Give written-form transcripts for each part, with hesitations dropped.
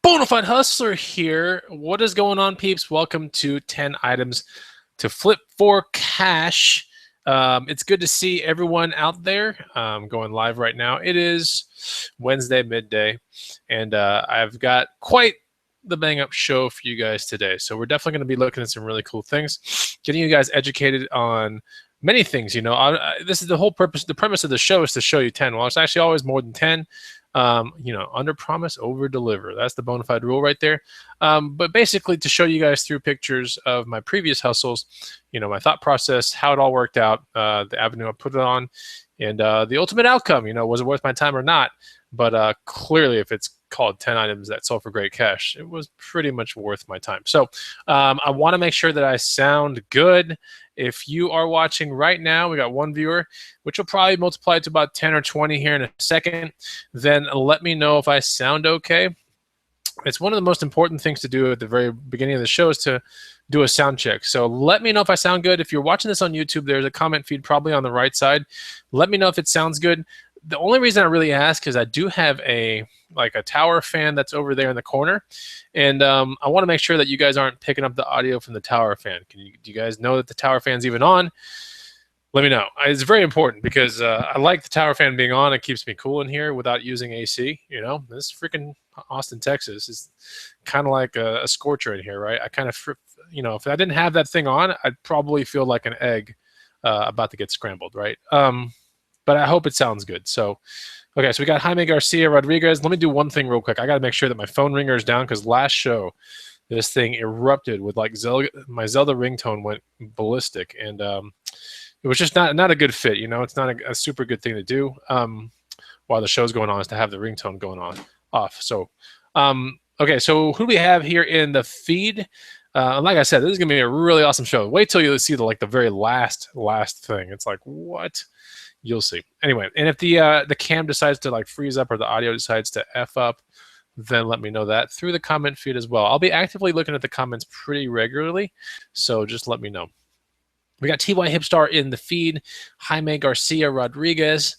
Bonafide Hustler here. What is going on, peeps? Welcome to 10 items to flip for cash. It's good to see everyone out there. Going live right now. It is Wednesday midday, and I've got quite the bang-up show for you guys today. So we're definitely going to be looking at some really cool things, getting you guys educated on many things. This is the whole purpose. The premise of the show is to show you 10. Well, it's actually always more than 10. Under promise, over deliver. That's the bona fide rule right there. But basically to show you guys through pictures of my previous hustles, my thought process, how it all worked out, the avenue I put it on, and the ultimate outcome, was it worth my time or not? But clearly, if it's called 10 items that sold for great cash, it was pretty much worth my time. So I want to make sure that I sound good. If you are watching right now, we got one viewer, which will probably multiply to about 10 or 20 here in a second. Then let me know if I sound okay. It's one of the most important things to do at the very beginning of the show is to do a sound check. So let me know if I sound good. If you're watching this on YouTube, there's a comment feed probably on the right side. Let me know if it sounds good. The only reason I really ask is I do have a tower fan that's over there in the corner, and I want to make sure that you guys aren't picking up the audio from the tower fan. Do you guys know that the tower fan's even on? Let me know. It's very important because I like the tower fan being on. It keeps me cool in here without using AC. This freaking Austin, Texas is kind of like a scorcher in here, right? I kind of, if I didn't have that thing on, I'd probably feel like an egg about to get scrambled, right? But I hope it sounds good. So, okay, so we got Jaime Garcia Rodriguez. Let me do one thing real quick. I got to make sure that my phone ringer is down because last show, this thing erupted with my Zelda ringtone went ballistic, and it was just not a good fit. It's not a super good thing to do while the show's going on is to have the ringtone going off. So, okay, so who do we have here in the feed? Like I said, this is gonna be a really awesome show. Wait till you see the very last thing. It's like, what? You'll see. Anyway, and if the cam decides to freeze up or the audio decides to F up, then let me know that through the comment feed as well. I'll be actively looking at the comments pretty regularly, so just let me know. We got TY Hipstar in the feed, Jaime Garcia Rodriguez,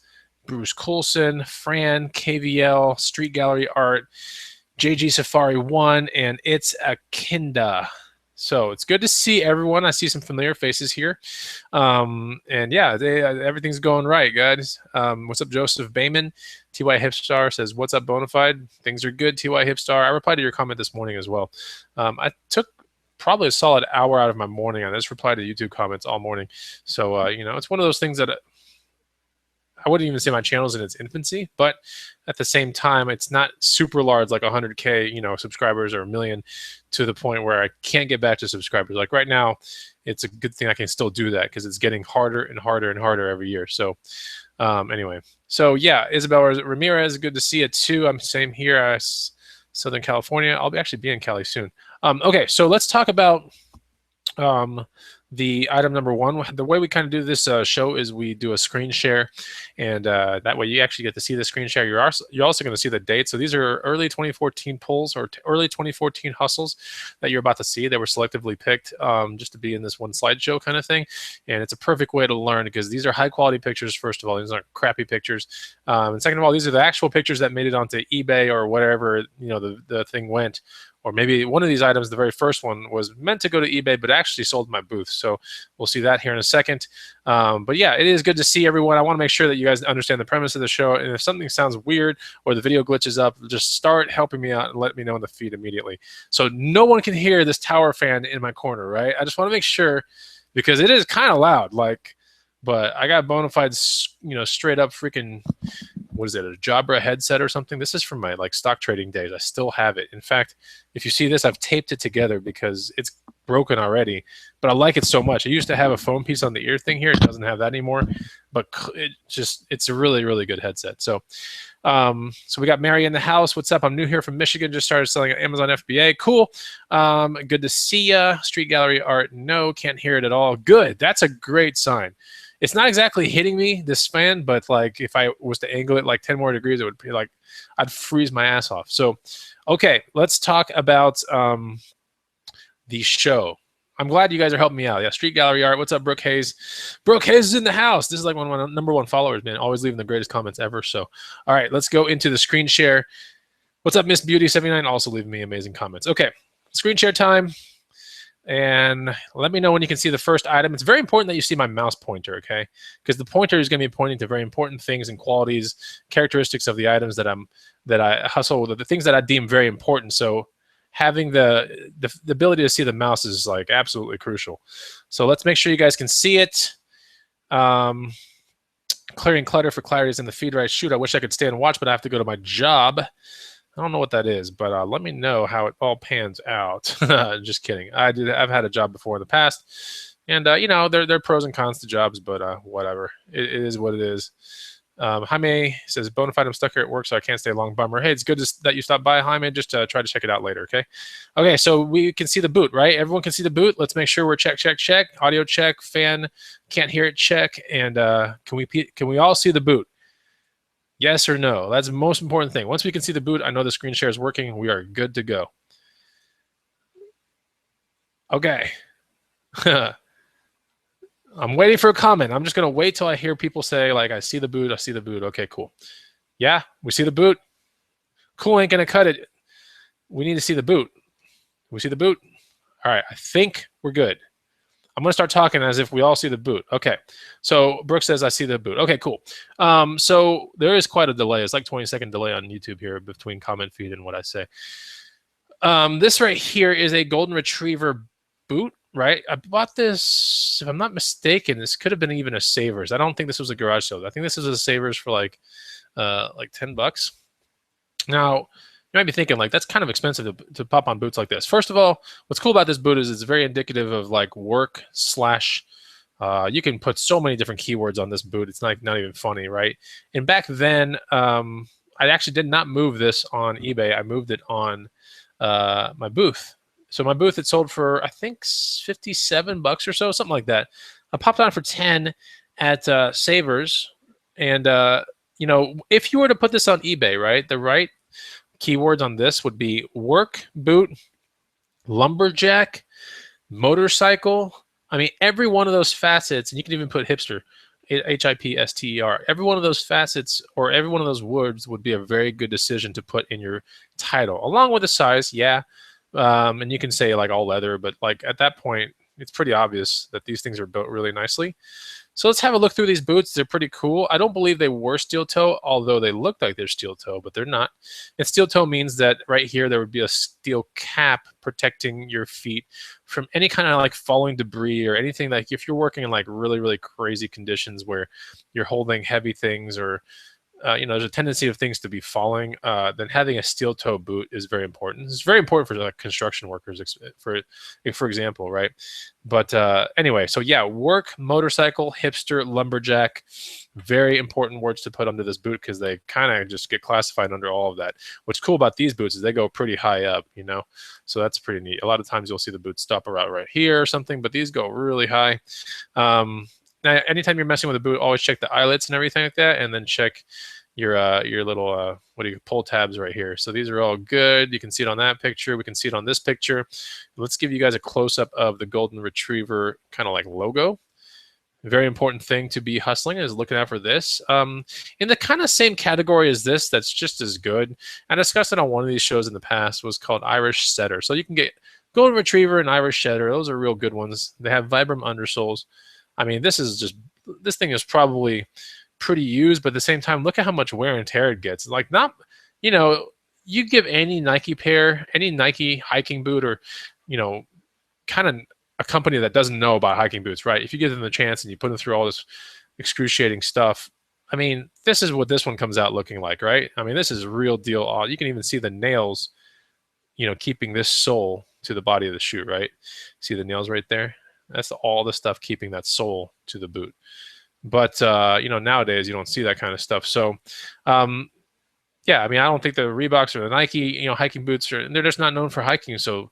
Bruce Coulson, Fran, KVL, Street Gallery Art, JG Safari 1, and It's Akinda. So it's good to see everyone. I see some familiar faces here. And yeah, everything's going right, guys. What's up, Joseph Bayman? TY Hipstar says, what's up, Bonafide? Things are good, TY Hipstar. I replied to your comment this morning as well. I took probably a solid hour out of my morning. I just replied to YouTube comments all morning. So, it's one of those things that I wouldn't even say my channel's in its infancy, but at the same time, it's not super large, like 100K, subscribers or 1 million, to the point where I can't get back to subscribers. Like right now, it's a good thing I can still do that because it's getting harder and harder and harder every year. So anyway, so yeah, Isabel Ramirez, good to see you too. I'm same here, Southern California. I'll actually be in Cali soon. Okay, so let's talk about the item number one. The way we kind of do this show is we do a screen share, and that way you actually get to see the screen share. You're also going to see the date. So these are early 2014 polls or early 2014 hustles that you're about to see. They were selectively picked just to be in this one slideshow kind of thing, and it's a perfect way to learn because these are high quality pictures. First of all, these aren't crappy pictures, and second of all, these are the actual pictures that made it onto eBay or whatever the thing went. Or maybe one of these items, the very first one, was meant to go to eBay, but actually sold my booth. So we'll see that here in a second. But yeah, it is good to see everyone. I want to make sure that you guys understand the premise of the show. And if something sounds weird or the video glitches up, just start helping me out and let me know in the feed immediately. So no one can hear this tower fan in my corner, right? I just want to make sure because it is kind of loud. But I got bona fide, straight up freaking, what is it, a Jabra headset or something? This is from my stock trading days. I still have it. In fact, if you see this, I've taped it together because it's broken already, but I like it so much. I used to have a foam piece on the ear thing here. It doesn't have that anymore, but it's a really, really good headset. So we got Mary in the house. What's up? I'm new here from Michigan. Just started selling at Amazon FBA. Cool. Good to see ya. Street Gallery Art. No, can't hear it at all. Good. That's a great sign. It's not exactly hitting me, this fan, but if I was to angle it 10 more degrees, it would be I'd freeze my ass off. So, okay, let's talk about the show. I'm glad you guys are helping me out. Yeah, Street Gallery Art. What's up, Brooke Hayes? Brooke Hayes is in the house. This is one of my #1 followers, man. Always leaving the greatest comments ever. So, all right, let's go into the screen share. What's up, Miss Beauty 79? Also leaving me amazing comments. Okay, screen share time. And let me know when you can see the first item. It's very important that you see my mouse pointer, okay? Because the pointer is going to be pointing to very important things and qualities, characteristics of the items that I hustle, the things that I deem very important. So having the ability to see the mouse is like absolutely crucial. So let's make sure you guys can see it. Clearing clutter for clarity is in the feed, right? Shoot, I wish I could stay and watch, but I have to go to my job. I don't know what that is, but let me know how it all pans out. Just kidding. I've had a job before in the past, and you know, there are pros and cons to jobs, but whatever. It is what it is. Jaime says, "Bonafide, I'm stuck here at work, so I can't stay long. Bummer. Hey, it's good that you stopped by, Jaime. Just try to check it out later, okay? Okay, so we can see the boot, right? Everyone can see the boot. Let's make sure we're check. Audio check. Fan can't hear it. Check. And can we all see the boot? Yes or no? That's the most important thing. Once we can see the boot, I know the screen share is working. We are good to go. Okay. I'm waiting for a comment. I'm just going to wait till I hear people say, like, I see the boot. I see the boot. Okay, cool. Yeah, we see the boot. Cool, ain't going to cut it. We need to see the boot. We see the boot? All right, I think we're good. I'm going to start talking as if we all see the boot. Okay. So Brooke says, I see the boot. Okay, cool. So there is quite a delay. It's like 20-second delay on YouTube here between comment feed and what I say. This right here is a golden retriever boot, right? I bought this, if I'm not mistaken, this could have been even a Savers. I don't think this was a garage sale. I think this is a Savers for like $10. Now, you might be thinking, like, that's kind of expensive to pop on boots like this. First of all, what's cool about this boot is it's very indicative of like work slash. You can put so many different keywords on this boot. It's not even funny, right? And back then, I actually did not move this on eBay. I moved it on my booth. So my booth, it sold for, I think, $57 or so, something like that. I popped on for 10 at Savers. And, you know, if you were to put this on eBay, right, the right keywords on this would be work, boot, lumberjack, motorcycle. I mean, every one of those facets, and you can even put hipster, Hipster. Every one of those facets or every one of those words would be a very good decision to put in your title, along with the size, yeah. And you can say like all leather, but like at that point, it's pretty obvious that these things are built really nicely. So let's have a look through these boots. They're pretty cool. I don't believe they were steel toe, although they look like they're steel toe, but they're not. And steel toe means that right here there would be a steel cap protecting your feet from any kind of like falling debris or anything. Like if you're working in like really, really crazy conditions where you're holding heavy things or you know, there's a tendency of things to be falling, then having a steel toe boot is very important. It's very important for like construction workers, for example, right? But anyway, so yeah, work, motorcycle, hipster, lumberjack, very important words to put under this boot because they kind of just get classified under all of that. What's cool about these boots is they go pretty high up, you know, so that's pretty neat. A lot of times you'll see the boots stop around right here or something, but these go really high. Now, anytime you're messing with a boot, always check the eyelets and everything like that, and then check your little pull tabs right here. So these are all good. You can see it on that picture. We can see it on this picture. Let's give you guys a close-up of the golden retriever kind of like logo. A very important thing to be hustling is looking out for this. In the kind of same category as this, that's just as good. I discussed it on one of these shows in the past. Was called Irish Setter. So you can get golden retriever and Irish Setter. Those are real good ones. They have Vibram undersoles. I mean, this thing is probably pretty used, but at the same time, look at how much wear and tear it gets. Like, not, you know, you give any Nike pair, any Nike hiking boot, or, you know, kind of a company that doesn't know about hiking boots, right? If you give them the chance and you put them through all this excruciating stuff, I mean, this is what this one comes out looking like, right? I mean, this is real deal. You can even see the nails, you know, keeping this sole to the body of the shoe, right? See the nails right there? That's all the stuff keeping that sole to the boot. But, you know, nowadays you don't see that kind of stuff. So, yeah, I mean, I don't think the Reeboks or the Nike, you know, hiking boots they're just not known for hiking. So,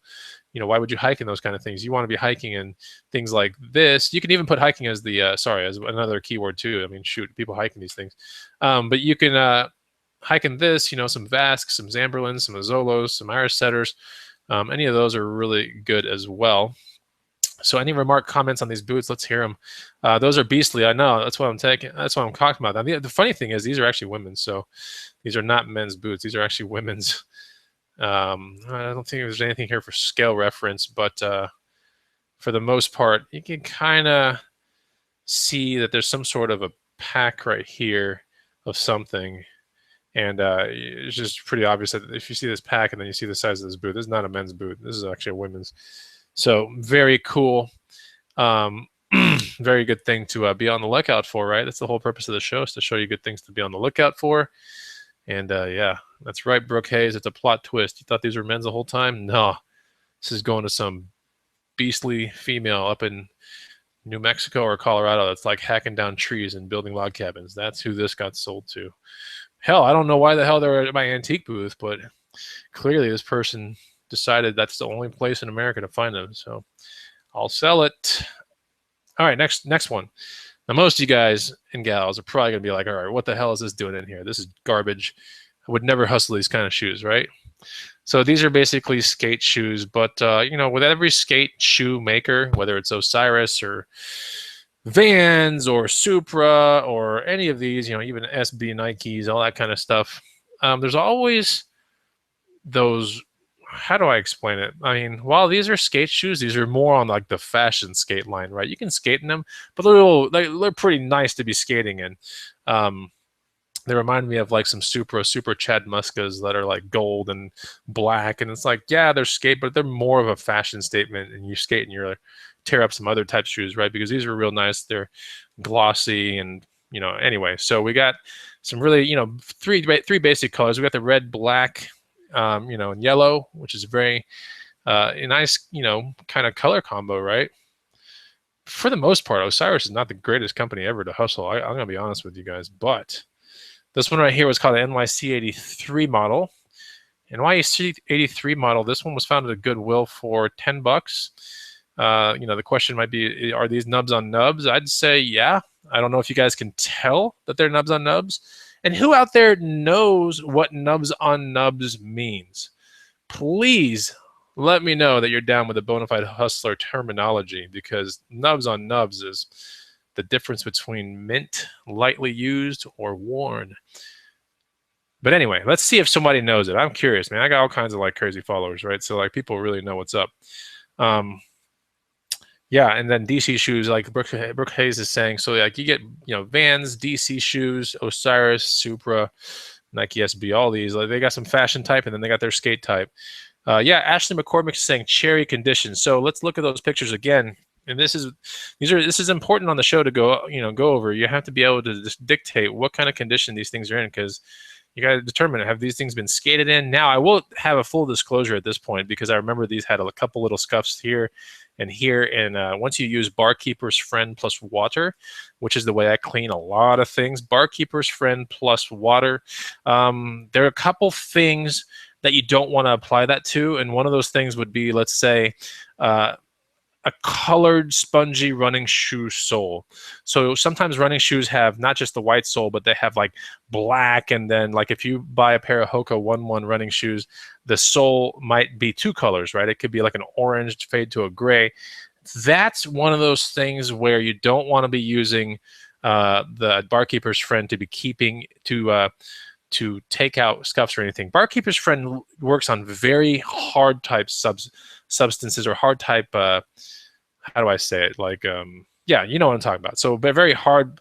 you know, why would you hike in those kind of things? You want to be hiking in things like this. You can even put hiking as as another keyword too. I mean, shoot, people hiking these things. But you can hike in this, you know, some Vasks, some Zamberlins, some Azolos, some Irish Setters. Any of those are really good as well. So any remark, comments on these boots? Let's hear them. Those are beastly. I know. That's what I'm taking. That's what I'm talking about. The funny thing is, these are actually women's. So these are not men's boots. These are actually women's. I don't think there's anything here for scale reference, but for the most part, you can kind of see that there's some sort of a pack right here of something. And it's just pretty obvious that if you see this pack and then you see the size of this boot, this is not a men's boot. This is actually a women's. So very cool. Very good thing to be on the lookout for, right? That's the whole purpose of the show, is to show you good things to be on the lookout for. And yeah, that's right, Brooke Hayes. It's a plot twist. You thought these were men's the whole time? No. This is going to some beastly female up in New Mexico or Colorado that's like hacking down trees and building log cabins. That's who this got sold to. Hell, I don't know why the hell they're at my antique booth, but clearly this person decided that's the only place in America to find them. So I'll sell it. All right, next one. Now, most of you guys and gals are probably going to be like, all right, what the hell is this doing in here? This is garbage. I would never hustle these kind of shoes, right? So these are basically skate shoes, but you know, with every skate shoe maker, whether it's Osiris or Vans or Supra or any of these, you know, even SB Nikes, all that kind of stuff, there's always those, how do I explain it? I mean, while these are skate shoes, these are more on like the fashion skate line, right? You can skate in them, but they're pretty nice to be skating in. They remind me of like some super Chad Muskas that are like gold and black, and it's like, yeah, they're skate, but they're more of a fashion statement, and you skate and you're tear up some other type shoes, right? Because these are real nice. They're glossy, and you know, anyway. So we got some really, you know, three basic colors. We got the red, black, you know, and yellow, which is very a nice, you know, kind of color combo, right? For the most part, Osiris is not the greatest company ever to hustle. I'm gonna be honest with you guys, but this one right here was called the NYC 83 model. NYC 83 model, this one was found at a Goodwill for $10. You know, the question might be, are these nubs on nubs? I'd say, yeah. I don't know if you guys can tell that they're nubs on nubs. And who out there knows what nubs on nubs means? Please let me know that you're down with the bona fide hustler terminology, because nubs on nubs is the difference between mint, lightly used, or worn. But anyway, let's see if somebody knows it. I'm curious, man. I got all kinds of like crazy followers, right? So like people really know what's up. Yeah, and then DC shoes, like Brooke Hayes is saying. So like you get, you know, Vans, DC shoes, Osiris, Supra, Nike SB, all these. Like they got some fashion type, and then they got their skate type. Yeah, Ashley McCormick is saying cherry condition. So let's look at those pictures again. And this is important on the show to go over. You have to be able to just dictate what kind of condition these things are in, because you got to determine, have these things been skated in? Now, I will have a full disclosure at this point, because I remember these had a couple little scuffs here and here. And once you use Barkeeper's Friend plus water, which is the way I clean a lot of things, Barkeeper's Friend plus water, there are a couple things that you don't want to apply that to. And one of those things would be, let's say, a colored spongy running shoe sole. So sometimes running shoes have not just the white sole, but they have like black. And then like if you buy a pair of Hoka 1-1 running shoes, the sole might be two colors, right? It could be like an orange fade to a gray. That's one of those things where you don't want to be using the Barkeeper's Friend to be keeping to take out scuffs or anything. Barkeeper's Friend works on very hard type substances, or hard type, how do I say it? Like, yeah, you know what I'm talking about. So very hard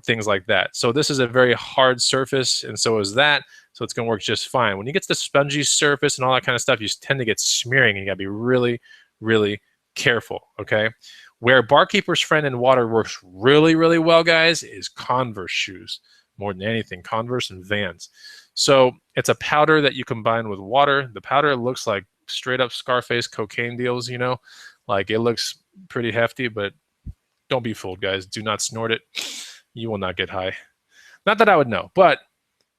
things like that. So this is a very hard surface, and so is that. So it's gonna work just fine. When you get to the spongy surface and all that kind of stuff, you tend to get smearing, and you gotta be really, really careful, okay? Where Barkeeper's Friend and water works really, really well, guys, is Converse shoes. More than anything, Converse and Vans. So it's a powder that you combine with water. The powder looks like straight up Scarface cocaine deals, you know, like it looks pretty hefty, but don't be fooled, guys. Do not snort it. You will not get high. Not that I would know, but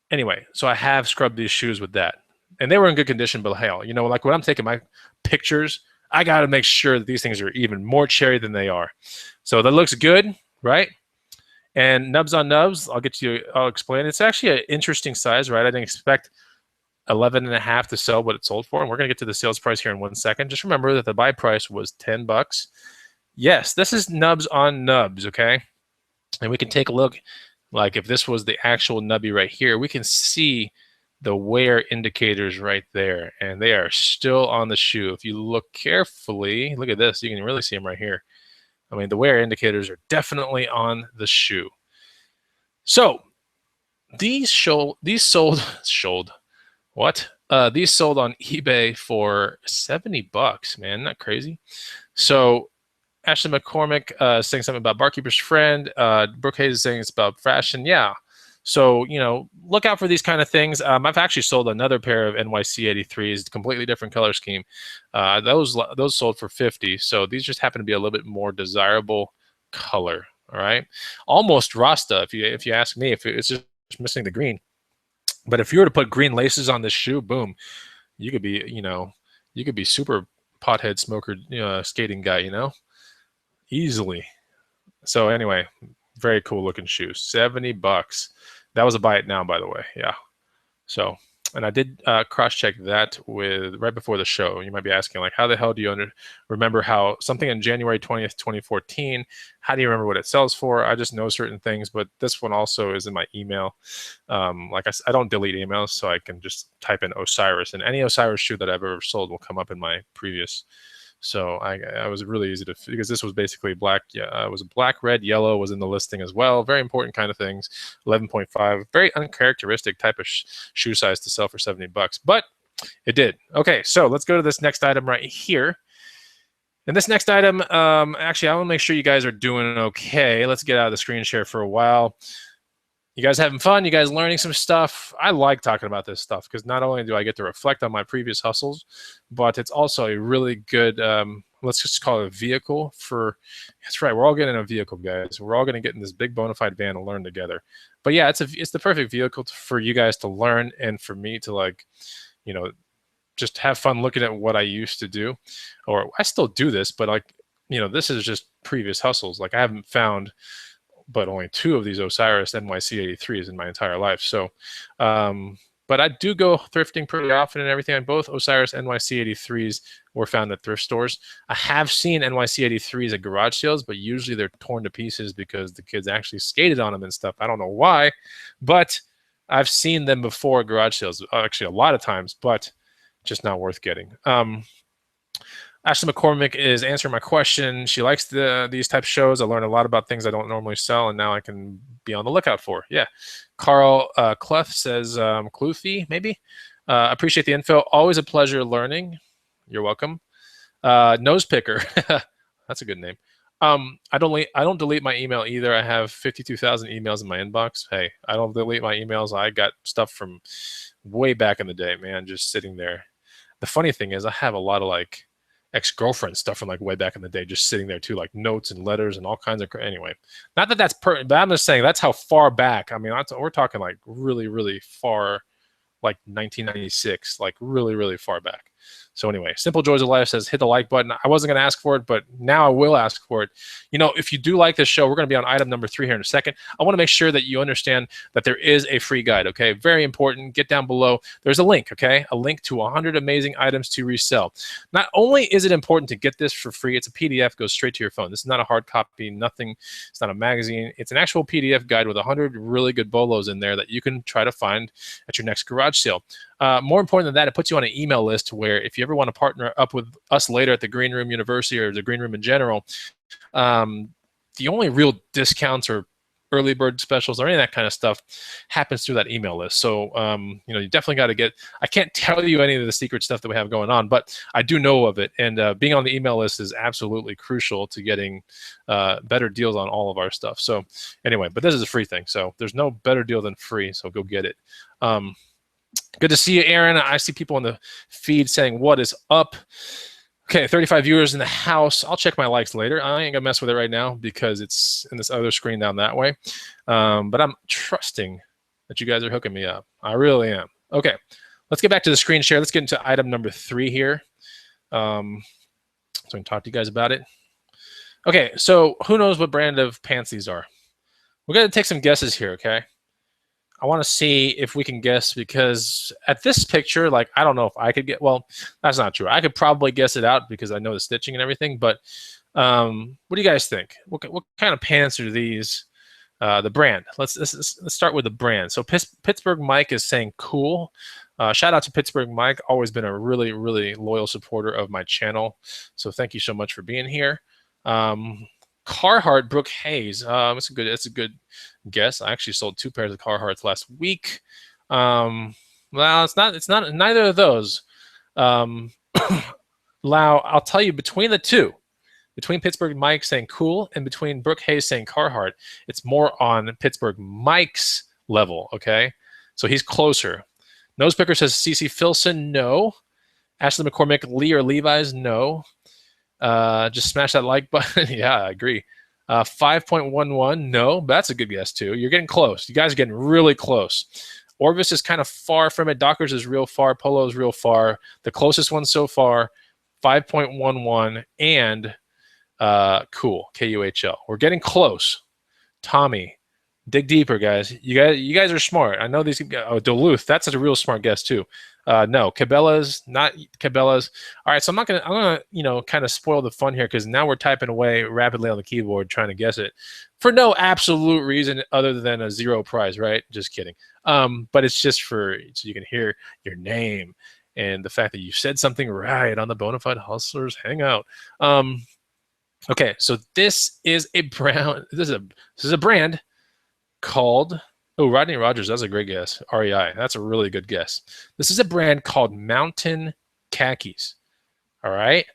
anyway, so I have scrubbed these shoes with that, and they were in good condition, but hell, you know, like when I'm taking my pictures, I got to make sure that these things are even more cherry than they are. So that looks good, right? And nubs on nubs, I'll explain. It's actually an interesting size, right? I didn't expect 11.5 to sell what it sold for, and we're going to get to the sales price here in 1 second. Just remember that the buy price was $10. Yes, this is nubs on nubs, okay? And we can take a look, like if this was the actual nubby right here, we can see the wear indicators right there, and they are still on the shoe. If you look carefully, look at this, you can really see them right here. I mean, the wear indicators are definitely on the shoe. So these sold what? These sold on eBay for $70, man. Not crazy. So Ashley McCormick saying something about Barkeeper's Friend. Brooke Hayes is saying it's about fashion. Yeah. So, you know, look out for these kind of things. I've actually sold another pair of NYC 83s, completely different color scheme. Those sold for 50. So these just happen to be a little bit more desirable color. All right. Almost Rasta, if you ask me, if it's just missing the green. But if you were to put green laces on this shoe, boom, you could be, you know, you could be super pothead smoker skating guy, you know, easily. So anyway, very cool looking shoe. $70. That was a buy it now, by the way. Yeah. So, and I did cross check that with right before the show. You might be asking, like, how the hell do you remember how something on January 20th, 2014? How do you remember what it sells for? I just know certain things, but this one also is in my email. Like I don't delete emails, so I can just type in Osiris, and any Osiris shoe that I've ever sold will come up in my previous. So I was really easy to, because this was basically black. Yeah, it was black, red, yellow was in the listing as well. Very important kind of things. 11.5, very uncharacteristic type of shoe size to sell for $70, but it did. Okay, so let's go to this next item right here. And this next item, actually, I want to make sure you guys are doing okay. Let's get out of the screen share for a while. You guys having fun? You guys learning some stuff? I like talking about this stuff because not only do I get to reflect on my previous hustles, but it's also a really good, let's just call it a vehicle for, that's right, we're all getting a vehicle, guys. We're all going to get in this big bona fide van and learn together. But yeah, it's the perfect vehicle for you guys to learn and for me to, like, you know, just have fun looking at what I used to do. Or I still do this, but, like, you know, this is just previous hustles. Like, I haven't found but only 2 of these Osiris NYC 83s in my entire life. So, but I do go thrifting pretty often and everything. And both Osiris NYC 83s were found at thrift stores. I have seen NYC 83s at garage sales, but usually they're torn to pieces because the kids actually skated on them and stuff. I don't know why, but I've seen them before at garage sales, actually a lot of times, but just not worth getting. Ashley McCormick is answering my question. She likes these type of shows. I learn a lot about things I don't normally sell, and now I can be on the lookout for. Yeah. Carl Clough says, Cluthy, maybe? Appreciate the info. Always a pleasure learning. You're welcome. Nose Picker. That's a good name. I don't delete my email either. I have 52,000 emails in my inbox. Hey, I don't delete my emails. I got stuff from way back in the day, man, just sitting there. The funny thing is I have a lot of, like, ex-girlfriend stuff from, like, way back in the day just sitting there too, like notes and letters and all kinds of, anyway, not that that's pertinent, but I'm just saying that's how far back. I mean, we're talking like really, really far, like 1996, like really, really far back. So anyway, Simple Joys of Life says, hit the like button. I wasn't going to ask for it, but now I will ask for it. You know, if you do like this show, we're going to be on item number 3 here in a second. I want to make sure that you understand that there is a free guide, okay? Very important. Get down below. There's a link, okay? A link to 100 amazing items to resell. Not only is it important to get this for free, it's a PDF, goes straight to your phone. This is not a hard copy, nothing. It's not a magazine. It's an actual PDF guide with 100 really good bolos in there that you can try to find at your next garage sale. More important than that, it puts you on an email list where if you ever want to partner up with us later at the Green Room University or the Green Room in general, the only real discounts or early bird specials or any of that kind of stuff happens through that email list. So, you know, you definitely got to get, I can't tell you any of the secret stuff that we have going on, but I do know of it. And being on the email list is absolutely crucial to getting better deals on all of our stuff. So anyway, but this is a free thing. So there's no better deal than free. So go get it. Good to see you, Aaron. I see people on the feed saying, what is up? Okay, 35 viewers in the house. I'll check my likes later. I ain't going to mess with it right now because it's in this other screen down that way. But I'm trusting that you guys are hooking me up. I really am. Okay, let's get back to the screen share. Let's get into item number 3 here. So I can talk to you guys about it. Okay, so who knows what brand of pants these are? We're going to take some guesses here, okay? I want to see if we can guess, because at this picture, like, I don't know if I could get, well, that's not true. I could probably guess it out because I know the stitching and everything, but What do you guys think? What kind of pants are these? The brand. Let's start with the brand. So Pittsburgh Mike is saying cool. Shout out to Pittsburgh Mike. Always been a really loyal supporter of my channel. So thank you so much for being here. Carhartt Brooke Hayes. It's a good guess. I actually sold 2 pairs of Carhartts last week. Well, it's not neither of those. Lau, I'll tell you, between the two, between Pittsburgh Mike saying cool and between Brooke Hayes saying Carhartt, it's more on Pittsburgh Mike's level, okay? So he's closer. Nosepicker says CC Filson, no. Ashley McCormick, Lee or Levi's, no. Just smash that like button. Yeah, I agree. 5.11, no. That's a good guess, too. You're getting close. You guys are getting really close. Orvis is kind of far from it. Dockers is real far. Polo is real far. The closest one so far, 5.11, and cool, KUHL. We're getting close. Tommy, dig deeper, guys. You guys are smart. I know these. Oh, Duluth, that's a real smart guess too. No, Cabela's, not Cabela's. All right, so I'm gonna kind of spoil the fun here because now we're typing away rapidly on the keyboard trying to guess it for no absolute reason other than a 0 prize, right? Just kidding. But it's just so you can hear your name and the fact that you said something right on the Bonafide Hustlers Hangout. Okay, so this is a brand. This is a brand called. Oh, Rodney Rogers. That's a great guess. REI. That's a really good guess. This is a brand called Mountain Khakis. All right,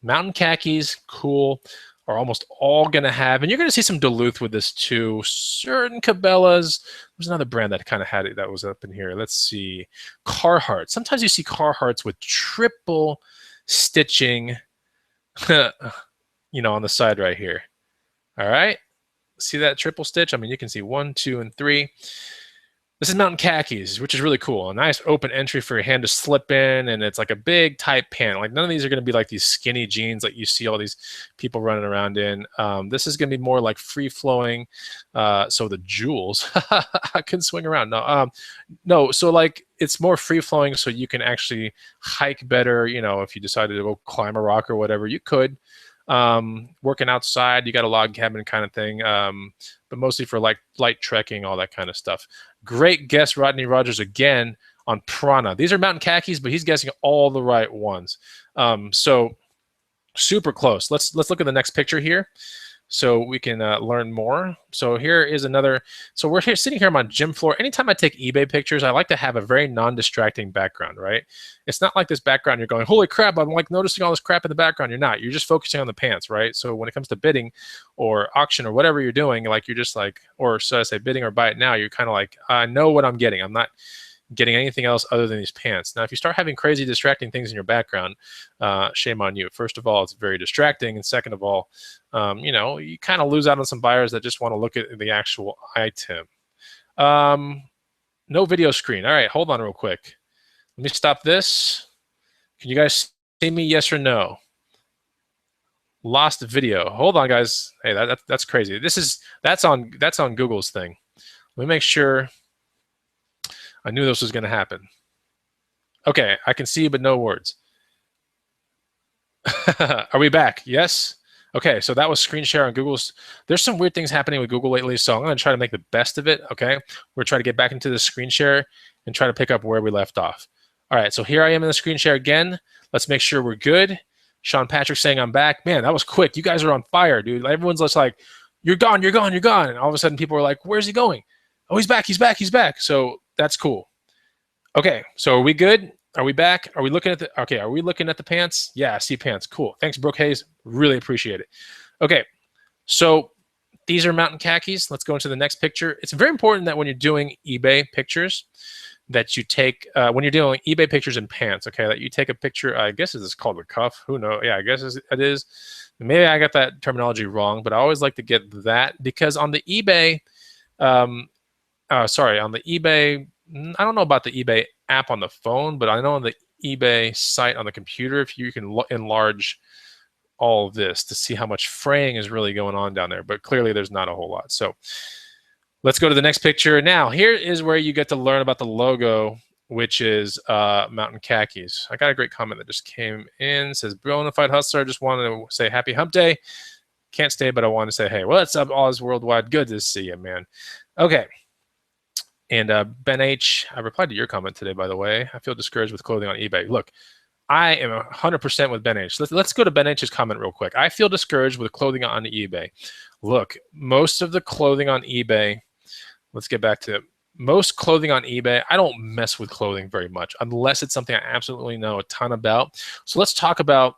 Mountain Khakis. Cool. Are almost all gonna have, and you're gonna see some Duluth with this too. Certain Cabela's. There's another brand that kind of had it that was up in here. Let's see, Carhartt. Sometimes you see Carhartts with triple stitching. On the side right here. All right. See that triple stitch? I mean, you can see 1, 2, and 3. This is Mountain Khakis, which is really cool. A nice open entry for your hand to slip in, and it's like a big tight pant. Like none of these are going to be like these skinny jeans that you see all these people running around in. This is going to be more like free flowing. So the jewels, I can swing around. No. So like it's more free flowing, so you can actually hike better. If you decided to go climb a rock or whatever, you could. Working outside, you got a log cabin kind of thing, but mostly for like light trekking, all that kind of stuff. Great guess, Rodney Rogers, again on Prana. These are Mountain Khakis, but he's guessing all the right ones. So super close. Let's look at the next picture here so we can learn more. So here is another. So we're sitting here on my gym floor. Anytime I take eBay pictures, I like to have a very non-distracting background, right? It's not like this background you're going, holy crap, I'm like noticing all this crap in the background. You're not. You're just focusing on the pants, right? So when it comes to bidding or auction or whatever you're doing, like you're just like, or so I say bidding or buy it now, you're kind of like, I know what I'm getting. I'm not getting anything else other than these pants. Now, if you start having crazy distracting things in your background, shame on you. First of all, it's very distracting. And second of all, you kind of lose out on some buyers that just want to look at the actual item. No video screen. All right, hold on real quick. Let me stop this. Can you guys see me, yes or no? Lost video. Hold on, guys. Hey, that's crazy. That's on Google's thing. Let me make sure. I knew this was going to happen. Okay, I can see, but no words. Are we back? Yes? Okay, so that was screen share on Google's. There's some weird things happening with Google lately, so I'm going to try to make the best of it, okay? We're trying to get back into the screen share and try to pick up where we left off. All right, so here I am in the screen share again. Let's make sure we're good. Sean Patrick saying I'm back. Man, that was quick. You guys are on fire, dude. Everyone's just like, you're gone, you're gone, you're gone. And all of a sudden people are like, where's he going? Oh, he's back, he's back, he's back. So that's cool. Okay, so are we good? Are we back? Are we looking at the pants? Yeah, I see pants. Cool. Thanks, Brooke Hayes. Really appreciate it. Okay, so these are Mountain Khakis. Let's go into the next picture. It's very important that when you're doing eBay pictures, that you take, when you're doing eBay pictures in pants, okay, that you take a picture, I guess it's called a cuff. Who knows? Yeah, I guess it is. Maybe I got that terminology wrong, but I always like to get that because on the eBay, on the eBay, I don't know about the eBay app on the phone, but I know on the eBay site on the computer, if you can enlarge all of this to see how much fraying is really going on down there. But clearly there's not a whole lot. So let's go to the next picture. Now, here is where you get to learn about the logo which is Mountain Khakis. I got a great comment that just came in. It says, Bonafide Hustler, just wanted to say happy hump day. Can't stay, but I want to say, hey, what's up, Oz Worldwide? Good to see you, man. Okay. And Ben H, I replied to your comment today, by the way. I feel discouraged with clothing on eBay. Look, I am 100% with Ben H. Let's go to Ben H's comment real quick. I feel discouraged with clothing on eBay. Look, most of the clothing on eBay, let's get back to it. Most clothing on eBay, I don't mess with clothing very much unless it's something I absolutely know a ton about. So let's talk about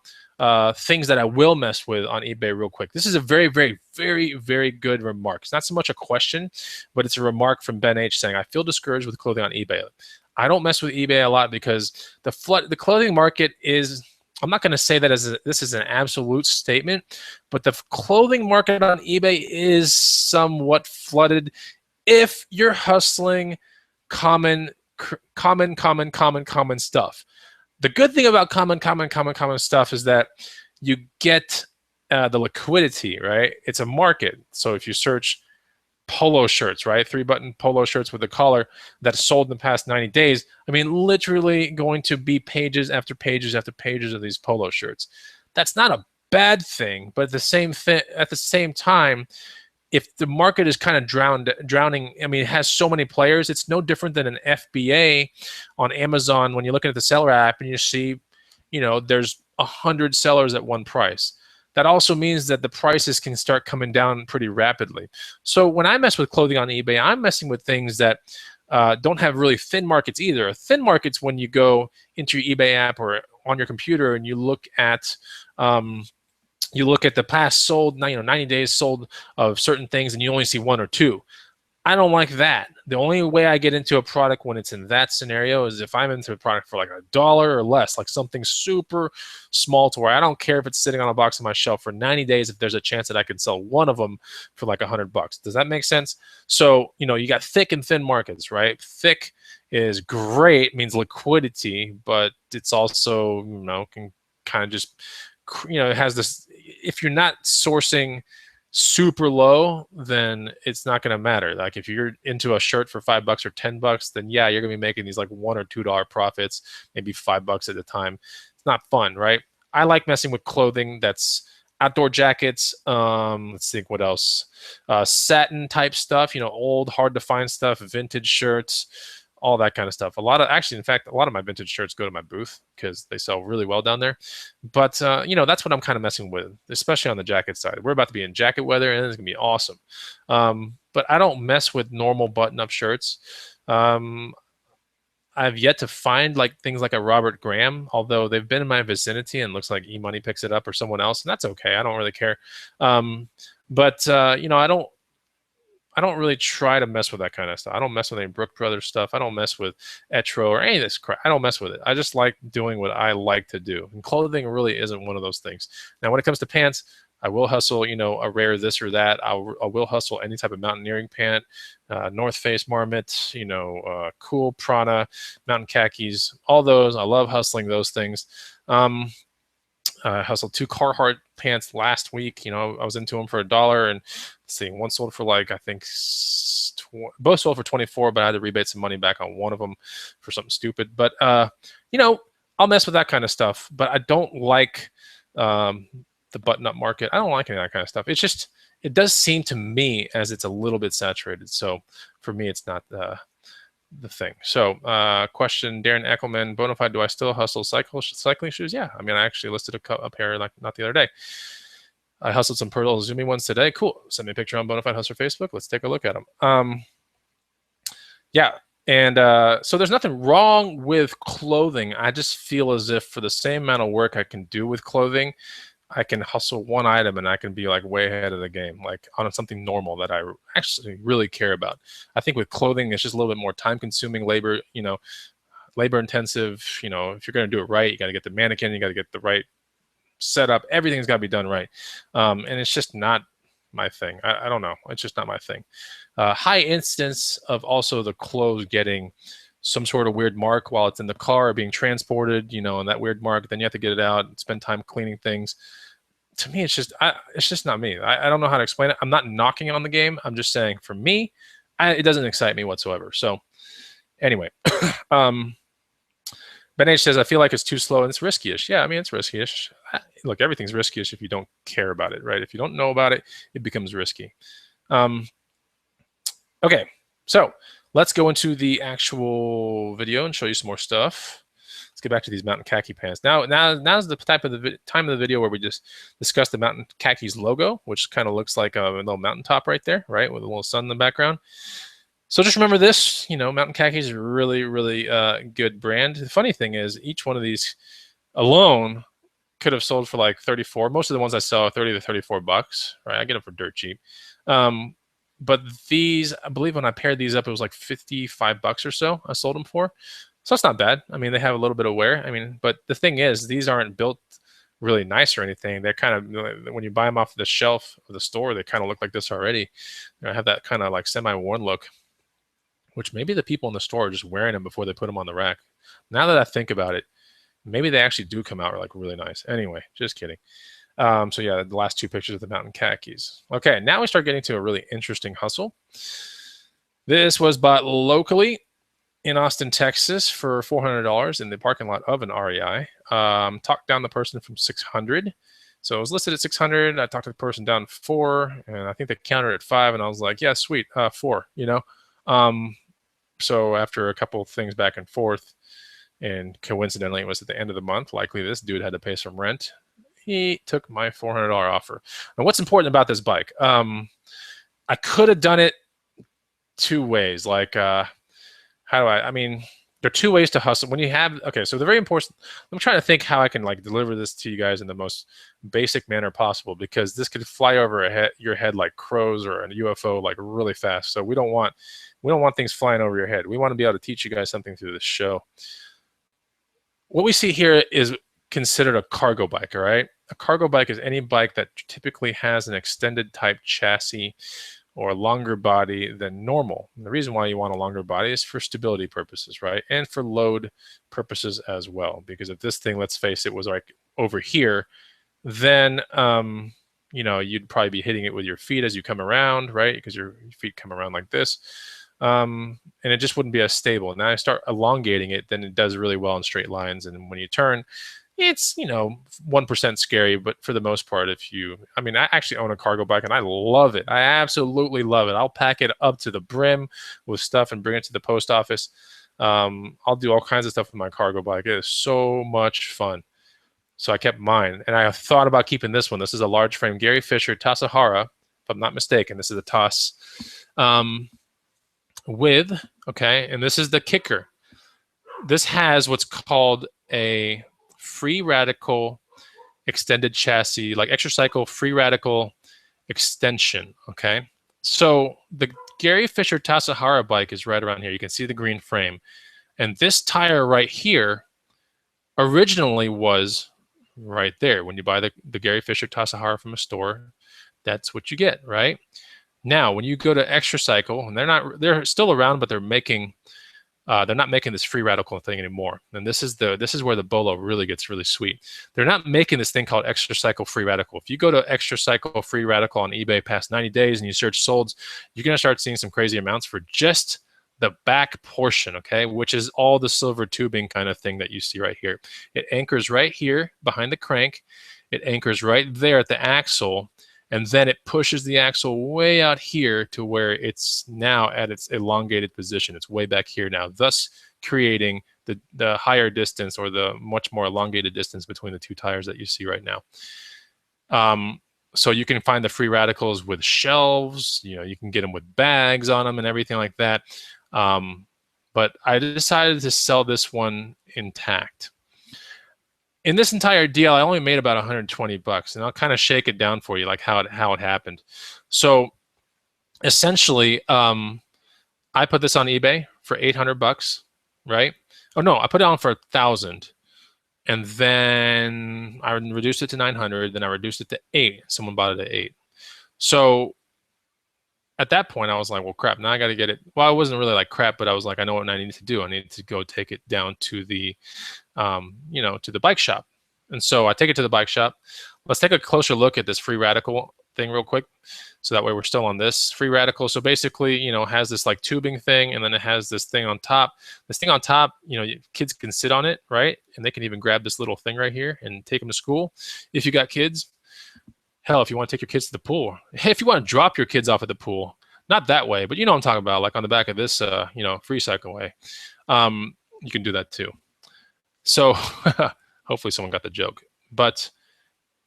things that I will mess with on eBay real quick. This is a very, very, very, very good remark. It's not so much a question, but it's a remark from Ben H saying, I feel discouraged with clothing on eBay. I don't mess with eBay a lot because the clothing market is, I'm not going to say that this is an absolute statement, but the clothing market on eBay is somewhat flooded if you're hustling common stuff. The good thing about common stuff is that you get the liquidity, right? It's a market. So if you search polo shirts, right? 3-button polo shirts with a collar that's sold in the past 90 days. I mean, literally going to be pages after pages after pages of these polo shirts. That's not a bad thing, but at the same time, if the market is kind of drowning, I mean, it has so many players. It's no different than an FBA on Amazon when you're looking at the seller app and you see, there's 100 sellers at one price. That also means that the prices can start coming down pretty rapidly. So when I mess with clothing on eBay, I'm messing with things that don't have really thin markets either. Thin markets when you go into your eBay app or on your computer and you look at the past sold, 90 days sold of certain things, and you only see 1 or 2. I don't like that. The only way I get into a product when it's in that scenario is if I'm into a product for like $1 or less, like something super small to where I don't care if it's sitting on a box on my shelf for 90 days if there's a chance that I can sell one of them for like $100. Does that make sense? So, you got thick and thin markets, right? Thick is great, means liquidity, but it's also, can kind of just, it has this, if you're not sourcing super low, then it's not going to matter. Like if you're into a shirt for $5 or $10, then yeah, you're going to be making these like $1 or $2 profits, maybe $5 at a time. It's not fun, right? I like messing with clothing that's outdoor jackets. Let's think what else. Satin type stuff, old, hard to find stuff, vintage shirts, all that kind of stuff. In fact, a lot of my vintage shirts go to my booth because they sell really well down there. But, that's what I'm kind of messing with, especially on the jacket side. We're about to be in jacket weather, and it's going to be awesome. But I don't mess with normal button-up shirts. I've yet to find things like a Robert Graham, although they've been in my vicinity and looks like eMoney picks it up or someone else, and that's okay. I don't really care. I don't really try to mess with that kind of stuff. I don't mess with any Brook Brothers stuff. I don't mess with Etro or any of this crap. I don't mess with it. I just like doing what I like to do. And clothing really isn't one of those things. Now, when it comes to pants, I will hustle, a rare this or that. I will hustle any type of mountaineering pant, North Face Marmot, cool Prana, Mountain Khakis, all those. I love hustling those things. I hustled 2 Carhartt pants last week. I was into them for $1, and let's see, one sold for I think both sold for 24, but I had to rebate some money back on one of them for something stupid. But I'll mess with that kind of stuff. But I don't like the button-up market. I don't like any of that kind of stuff. It's just, it does seem to me as it's a little bit saturated. So for me, it's not the thing. So question, Darren Eckelman, Bonafide, do I still hustle cycling shoes? Yeah, I mean, I actually listed a pair not the other day. I hustled some Pearl Zoomy ones today. Cool. Send me a picture on Bonafide Hustler Facebook. Let's take a look at them. Yeah, and so there's nothing wrong with clothing. I just feel as if for the same amount of work I can do with clothing, I can hustle one item and I can be way ahead of the game, on something normal that I actually really care about. I think with clothing, it's just a little bit more time consuming, labor intensive. If you're going to do it right, you got to get the mannequin, you got to get the right setup. Everything's got to be done right. And it's just not my thing. I don't know. It's just not my thing. High instance of also the clothes getting some sort of weird mark while it's in the car or being transported, and that weird mark, then you have to get it out and spend time cleaning things. To me, it's just not me. I don't know how to explain it. I'm not knocking on the game. I'm just saying for me, it doesn't excite me whatsoever. So anyway, Ben H says, I feel like it's too slow and it's risky-ish. Yeah, I mean, it's risky-ish. Look, everything's risky-ish if you don't care about it, right? If you don't know about it, it becomes risky. Okay, so let's go into the actual video and show you some more stuff. Let's get back to these mountain khaki pants. Now's the type of the time of the video where we just discuss the mountain khakis logo, which kind of looks like a little mountaintop right there, right, with a little sun in the background. So just remember this, you know, mountain khakis is a really, really good brand. The funny thing is, each one of these alone could have sold for like 34. Most of the ones I sell are 30 to 34 bucks, right? I get them for dirt cheap. But these, I believe when I paired these up, it was like 55 bucks or so I sold them for. So it's not bad. I mean, they have a little bit of wear. I mean, but the thing is, these aren't built really nice or anything. They're kind of, when you buy them off the shelf of the store, they kind of look like this already. You know, have that kind of like semi-worn look, which maybe the people in the store are just wearing them before they put them on the rack. Now that I think about it, maybe they actually do come out like really nice. Anyway, just kidding. So yeah, the last two pictures of the mountain khakis. Okay, now we start getting to a really interesting hustle. This was bought locally in Austin, Texas for $400 in the parking lot of an REI. Talked down the person from $600. So it was listed at $600. I talked to the person down $4, and I think they countered at $5, and I was like, yeah, sweet, $4, you know? So after a couple of things back and forth, and coincidentally, it was at the end of the month, likely this dude had to pay some rent, he took my $400 offer. And what's important about this bike? I could have done it two ways. Like, how do I mean, there are two ways to hustle. When you have, okay, so the very important, I'm trying to think how I can like deliver this to you guys in the most basic manner possible, because this could fly over your head like crows or a UFO like really fast. So we don't want things flying over your head. We want to be able to teach you guys something through this show. What we see here is considered a cargo bike, all right? A cargo bike is any bike that typically has an extended type chassis or a longer body than normal. And the reason why you want a longer body is for stability purposes, right? And for load purposes as well. Because if this thing, let's face it, was like over here, then you know, you'd probably be hitting it with your feet as you come around, right? Because your feet come around like this. And it just wouldn't be as stable. Now I start elongating it, then it does really well in straight lines. And when you turn, it's, you know, 1% scary, but for the most part, I mean, I actually own a cargo bike and I love it. I absolutely love it. I'll pack it up to the brim with stuff and bring it to the post office. I'll do all kinds of stuff with my cargo bike. It is so much fun. So I kept mine, and I have thought about keeping this one. This is a large frame Gary Fisher Tasahara, if I'm not mistaken. This is a TAS. Okay, and this is the kicker. This has what's called a free radical extended chassis, like extra cycle free radical extension, okay? So the Gary Fisher Tasahara bike is right around here. You can see the green frame. And this tire right here originally was right there. When you buy the Gary Fisher Tasahara from a store, that's what you get, right? Now, when you go to Extra Cycle, and they're still around, but they're not making this free radical thing anymore. And this is where the bolo really gets really sweet. They're not making this thing called Extra Cycle Free Radical. If you go to Extra Cycle Free Radical on eBay past 90 days and you search solds, you're going to start seeing some crazy amounts for just the back portion, okay, which is all the silver tubing kind of thing that you see right here. It anchors right here behind the crank. It anchors right there at the axle. And then it pushes the axle way out here to where it's now at its elongated position. It's way back here now, thus creating the higher distance, or the much more elongated distance between the two tires that you see right now. So you can find the free radicals with shelves. You know, you can get them with bags on them and everything like that. But I decided to sell this one intact. In this entire deal, I only made about 120 bucks, and I'll kind of shake it down for you, like how it happened. So essentially, I put this on eBay for 800 bucks, right? Oh no, I put it on for 1,000, and then I reduced it to 900. Then I reduced it to 8. Someone bought it at 8. So at that point, I was like, well, crap, now I got to get it. Well, I wasn't really like crap, but I was like, I know what I need to do. I need to go take it down to the you know, to the bike shop. And so I take it to the bike shop. Let's take a closer look at this free radical thing real quick. So that way we're still on this free radical. So basically, you know, it has this like tubing thing, and then it has this thing on top. This thing on top, you know, kids can sit on it, right? And they can even grab this little thing right here and take them to school. If you got kids, hell, if you want to take your kids to the pool, hey, if you want to drop your kids off at the pool, not that way, but you know what I'm talking about, like on the back of this, you know, free cycle way. You can do that too. So hopefully someone got the joke. But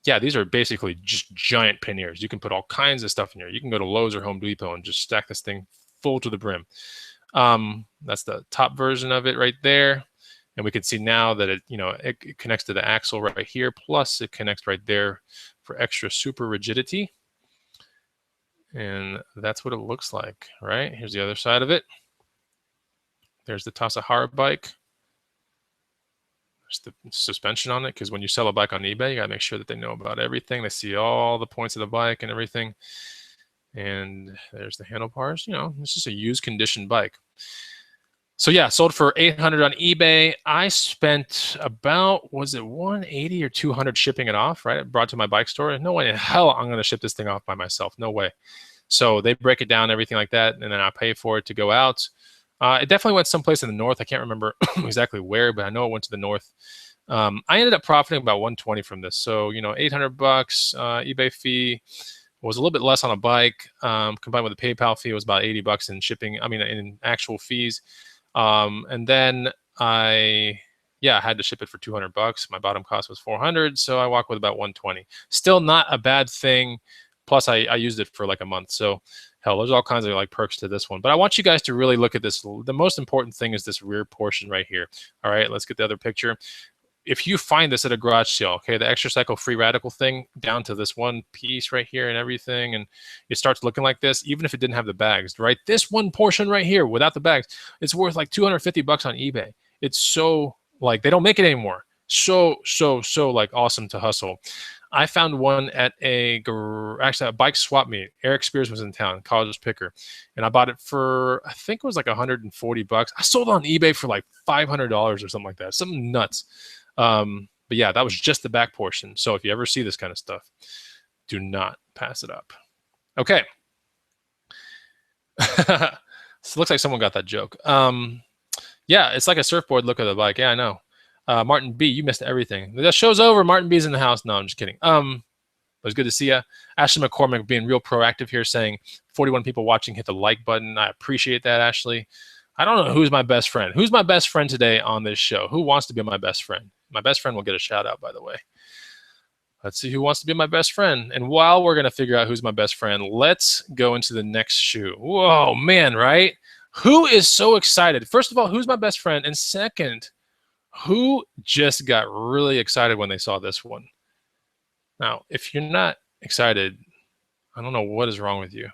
yeah, these are basically just giant panniers. You can put all kinds of stuff in here. You can go to Lowe's or Home Depot and just stack this thing full to the brim. That's the top version of it right there. And we can see now that it, you know, it connects to the axle right here. Plus it connects right there for extra super rigidity. And that's what it looks like, right? Here's the other side of it. There's the Tasahara bike. There's the suspension on it, because when you sell a bike on eBay, you gotta make sure that they know about everything. They see all the points of the bike and everything. And there's the handlebars. You know, it's just a used condition bike. So yeah, sold for $800 on eBay. I spent about, was it 180 or 200 shipping it off, right? Brought to my bike store. No way in hell I'm going to ship this thing off by myself. No way. So they break it down, everything like that, and then I pay for it to go out. It definitely went someplace in the north. I can't remember exactly where, but I know it went to the north. I ended up profiting about 120 from this. So, you know, 800 bucks, eBay fee was a little bit less on a bike. Combined with the PayPal fee, it was about 80 bucks in shipping. I mean, in actual fees. And then I had to ship it for 200 bucks. My bottom cost was 400. So I walked with about 120. Still not a bad thing. Plus I used it for like a month. So hell, there's all kinds of like perks to this one, but I want you guys to really look at this. The most important thing is this rear portion right here. All right, let's get the other picture. If you find this at a garage sale, okay, the extra cycle free radical thing down to this one piece right here and everything, and it starts looking like this, even if it didn't have the bags, right? This one portion right here without the bags, it's worth like 250 bucks on eBay. It's so like, they don't make it anymore. So like awesome to hustle. I found one at actually a bike swap meet. Eric Spears was in town, college picker, and I bought it for, I think it was like 140 bucks. I sold it on eBay for like $500 or something like that, something nuts. But yeah, that was just the back portion. So if you ever see this kind of stuff, do not pass it up. Okay. So it looks like someone got that joke. Yeah, it's like a surfboard look of the bike. Yeah, I know. Martin B, you missed everything. The show's over. Martin B's in the house. No, I'm just kidding. It was good to see you. Ashley McCormick being real proactive here, saying 41 people watching, hit the like button. I appreciate that, Ashley. I don't know who's my best friend. Who's my best friend today on this show? Who wants to be my best friend? My best friend will get a shout out, by the way. Let's see who wants to be my best friend. And while we're going to figure out who's my best friend, let's go into the next shoe. Whoa, man, right? Who is so excited? First of all, who's my best friend? And second, who just got really excited when they saw this one? Now, if you're not excited, I don't know what is wrong with you.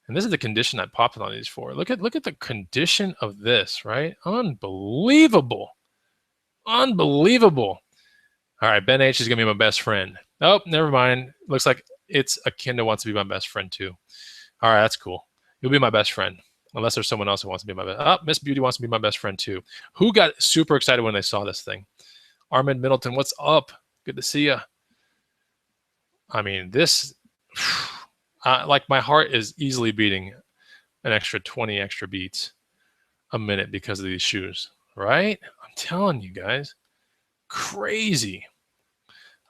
And this is the condition I popped it on these for. Look at the condition of this, right? Unbelievable. Unbelievable. All right, Ben H is going to be my best friend. Oh, never mind. Looks like it's Akinda wants to be my best friend too. All right, that's cool. You'll be my best friend. Unless there's someone else who wants to be my best. Oh, Miss Beauty wants to be my best friend too. Who got super excited when they saw this thing? Armin Middleton, what's up? Good to see you. I mean, this, like my heart is easily beating an extra 20 extra beats a minute because of these shoes, right? I'm telling you guys, crazy.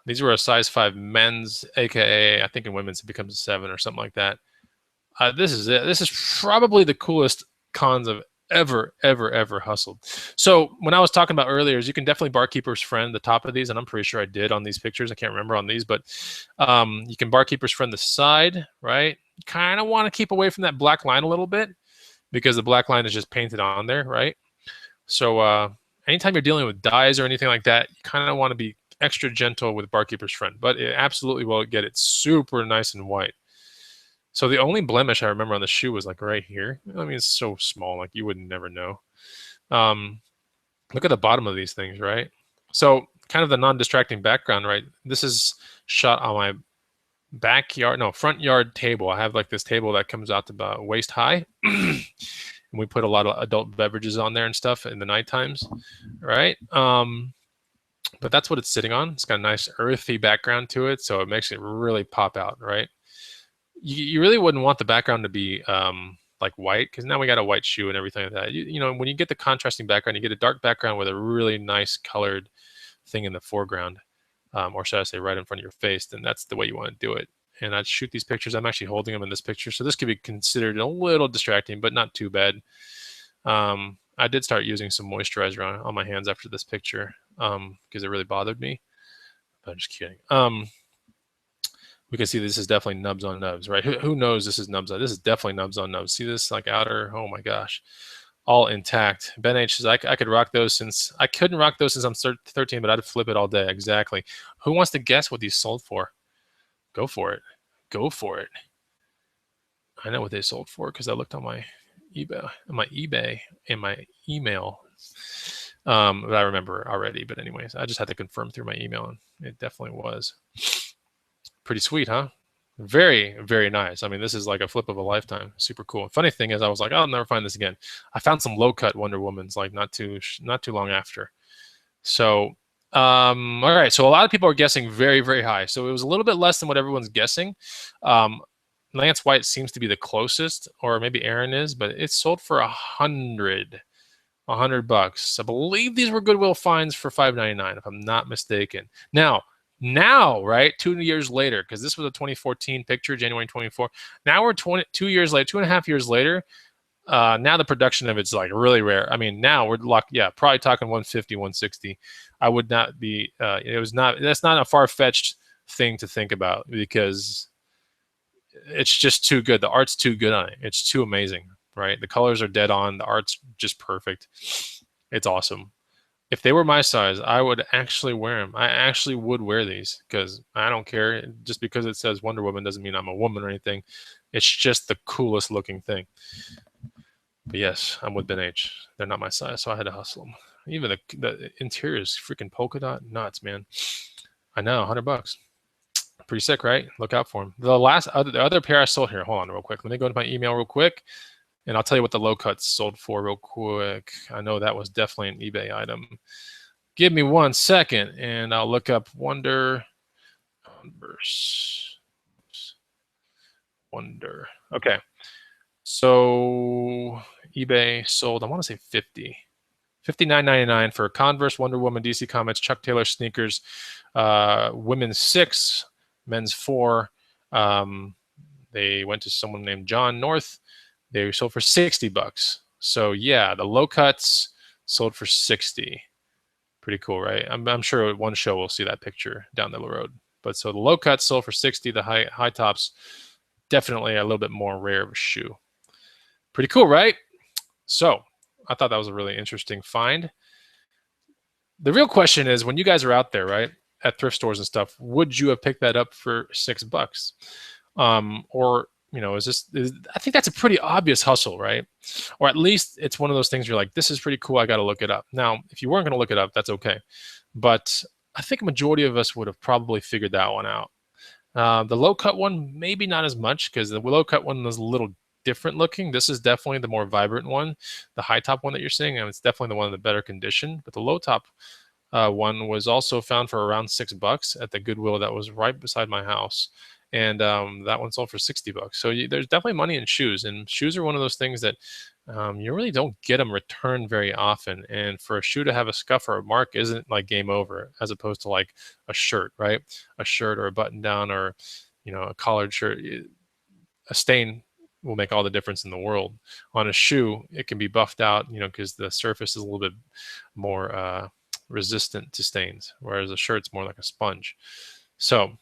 These were a size 5 men's, aka I think in women's it becomes a 7 or something like that. This is it. This is probably the coolest cons I've ever hustled. So when I was talking about earlier, is you can definitely barkeeper's friend the top of these, and I'm pretty sure I did on these pictures. I can't remember on these, but you can barkeeper's friend the side, right? You kind of want to keep away from that black line a little bit because the black line is just painted on there, right? So anytime you're dealing with dyes or anything like that, you kind of want to be extra gentle with barkeeper's friend, but it absolutely will get it super nice and white. So the only blemish I remember on the shoe was like right here. I mean, it's so small, like you would never know. Look at the bottom of these things, right? So kind of the non-distracting background, right? This is shot on my front yard table. I have like this table that comes out to about waist high. And we put a lot of adult beverages on there and stuff in the night times, right? But that's what it's sitting on. It's got a nice earthy background to it, so it makes it really pop out, right? you really wouldn't want the background to be like white, because now we got a white shoe and everything like that. You know, when you get the contrasting background, you get a dark background with a really nice colored thing in the foreground, or should I say right in front of your face, then that's the way you want to do it. And I'd shoot these pictures. I'm actually holding them in this picture, so this could be considered a little distracting, but not too bad. I did start using some moisturizer on my hands after this picture because it really bothered me. But I'm just kidding. We can see this is definitely nubs on nubs, right? Who knows this is nubs on? This is definitely nubs on nubs. See this like outer? Oh my gosh, all intact. Ben H says I could rock those since I couldn't rock those since I'm 13, but I'd flip it all day. Exactly. Who wants to guess what these sold for? Go for it. Go for it. I know what they sold for because I looked on my eBay and my email. But I remember already. But anyways, I just had to confirm through my email, and it definitely was. Pretty sweet, huh? Very, very nice. I mean, this is like a flip of a lifetime. Super cool. Funny thing is, I was like, I'll never find this again. I found some low cut Wonder Womans like not too long after. So, all right. So a lot of people are guessing very, very high. So it was a little bit less than what everyone's guessing. Lance White seems to be the closest, or maybe Aaron is, but it's sold for $100 bucks. I believe these were Goodwill finds for $5.99, if I'm not mistaken. Now, right, 2 years later, because this was a 2014 picture, January 24. Now we're 2 years later, 2.5 years later. Now the production of it's like really rare. I mean, now we're probably talking 150, 160. I would not be. That's not a far-fetched thing to think about because it's just too good. The art's too good on it. It's too amazing, right? The colors are dead on. The art's just perfect. It's awesome. If they were my size, I would actually wear them. I actually would wear these because I don't care. Just because it says Wonder Woman doesn't mean I'm a woman or anything. It's just the coolest looking thing. But yes, I'm with Ben H. They're not my size, so I had to hustle them. Even the interior is freaking polka dot nuts, man. I know, $100. Pretty sick, right? Look out for them. The other pair I sold here. Hold on, real quick. Let me go to my email real quick. And I'll tell you what the low cuts sold for real quick. I know that was definitely an eBay item. Give me 1 second, and I'll look up Wonder. Okay. So eBay sold, I want to say 50. $59.99 for Converse, Wonder Woman, DC Comics, Chuck Taylor sneakers, women's 6, men's 4. They went to someone named John North. They sold for $60. So yeah, the low cuts sold for 60. Pretty cool, right? I'm sure one show we'll see that picture down the road. But so the low cuts sold for 60. The high tops, definitely a little bit more rare of a shoe. Pretty cool, right? So I thought that was a really interesting find. The real question is, when you guys are out there, right, at thrift stores and stuff, would you have picked that up for $6? Or I think that's a pretty obvious hustle, right? Or at least it's one of those things you're like, this is pretty cool, I got to look it up. Now, if you weren't going to look it up, that's okay. But I think a majority of us would have probably figured that one out. The low cut one, maybe not as much, because the low cut one was a little different looking. This is definitely the more vibrant one. The high top one that you're seeing, and it's definitely the one in the better condition. But the low top one was also found for around $6 at the Goodwill that was right beside my house. And that one sold for $60. So there's definitely money in shoes, and shoes are one of those things that you really don't get them returned very often. And for a shoe to have a scuff or a mark isn't like game over, as opposed to like a shirt, right? A shirt or a button down or a collared shirt. A stain will make all the difference in the world. On a shoe, it can be buffed out, because the surface is a little bit more resistant to stains, whereas a shirt's more like a sponge. So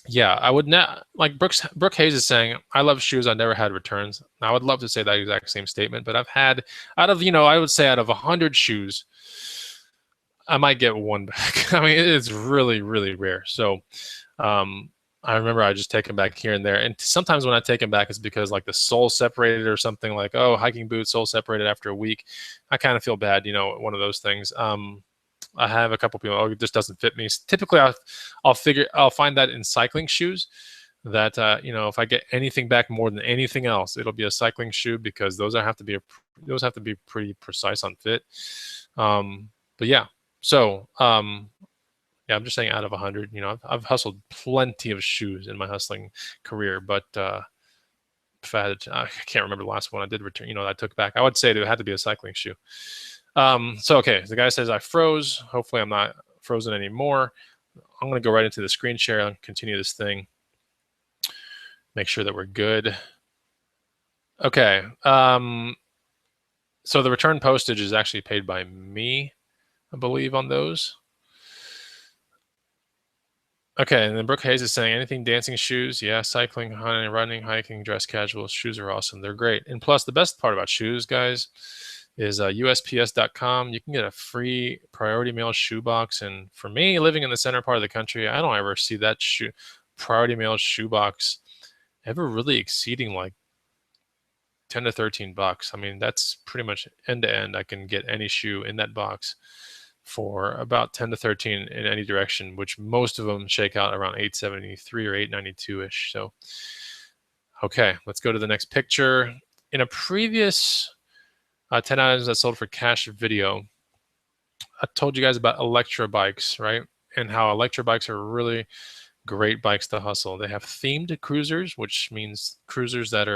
yeah, I would not, like Brooke Hayes is saying, I love shoes. I never had returns. I would love to say that exact same statement, but I've had I would say out of 100 shoes, I might get one back. I mean, it's really, really rare. So I remember I just take them back here and there. And sometimes when I take them back, it's because like the sole separated or something, like, oh, hiking boots, sole separated after a week. I kind of feel bad, one of those things. I have a couple people, oh, it just doesn't fit me. Typically, I'll find that in cycling shoes that, if I get anything back more than anything else, it'll be a cycling shoe, because those have to be pretty precise on fit. But yeah, so Yeah, I'm just saying out of 100. You know, I've hustled plenty of shoes in my hustling career, but if I can't remember the last one I did return. You know, I took back. I would say it had to be a cycling shoe. So okay, the guy says I froze. Hopefully, I'm not frozen anymore. I'm going to go right into the screen share and continue this thing. Make sure that we're good. Okay. So the return postage is actually paid by me, I believe, on those. Okay, and then Brooke Hayes is saying anything dancing shoes, yeah, cycling, running, hiking, dress casual, shoes are awesome. They're great. And plus, the best part about shoes, guys, is USPS.com. You can get a free priority mail shoe box. And for me, living in the center part of the country, I don't ever see that priority mail shoe box ever really exceeding like 10 to 13 bucks. I mean, that's pretty much end to end. I can get any shoe in that box for about 10 to 13 in any direction, which most of them shake out around 873 or 892-ish. So, okay, let's go to the next picture. In a previous 10 items that sold for cash video, I told you guys about Electro bikes, right? And how Electro bikes are really great bikes to hustle. They have themed cruisers, which means cruisers that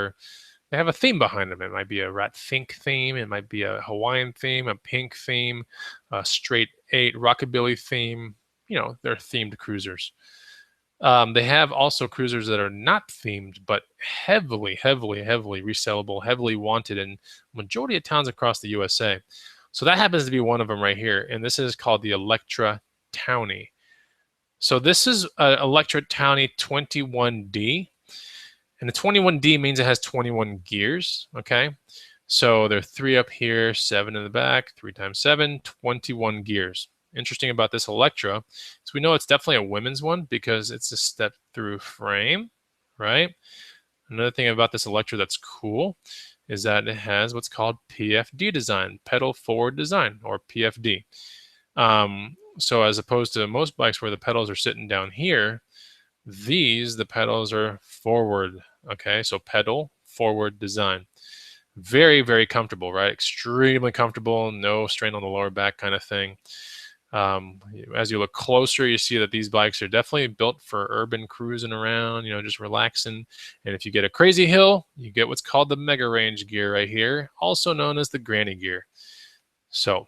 they have a theme behind them. It might be a Rat Fink theme. It might be a Hawaiian theme, a pink theme, a straight 8 rockabilly theme. You know, they're themed cruisers. They have also cruisers that are not themed, but heavily resellable, heavily wanted in majority of towns across the USA. So that happens to be one of them right here. And this is called the Electro Townie. So this is an Electro Townie 21D. And the 21D means it has 21 gears, okay? So there are 3 up here, 7 in the back, 3 times 7, 21 gears. Interesting about this Electra is we know it's definitely a women's one because it's a step-through frame, right? Another thing about this Electra that's cool is that it has what's called PFD design, pedal forward design, or PFD. So as opposed to most bikes where the pedals are sitting down here, the pedals are forward. Okay, so pedal forward design. Very comfortable, right? Extremely comfortable, no strain on the lower back kind of thing. As you look closer, you see that these bikes are definitely built for urban cruising around, you know, just relaxing. And if you get a crazy hill, you get what's called the mega range gear right here, also known as the granny gear. So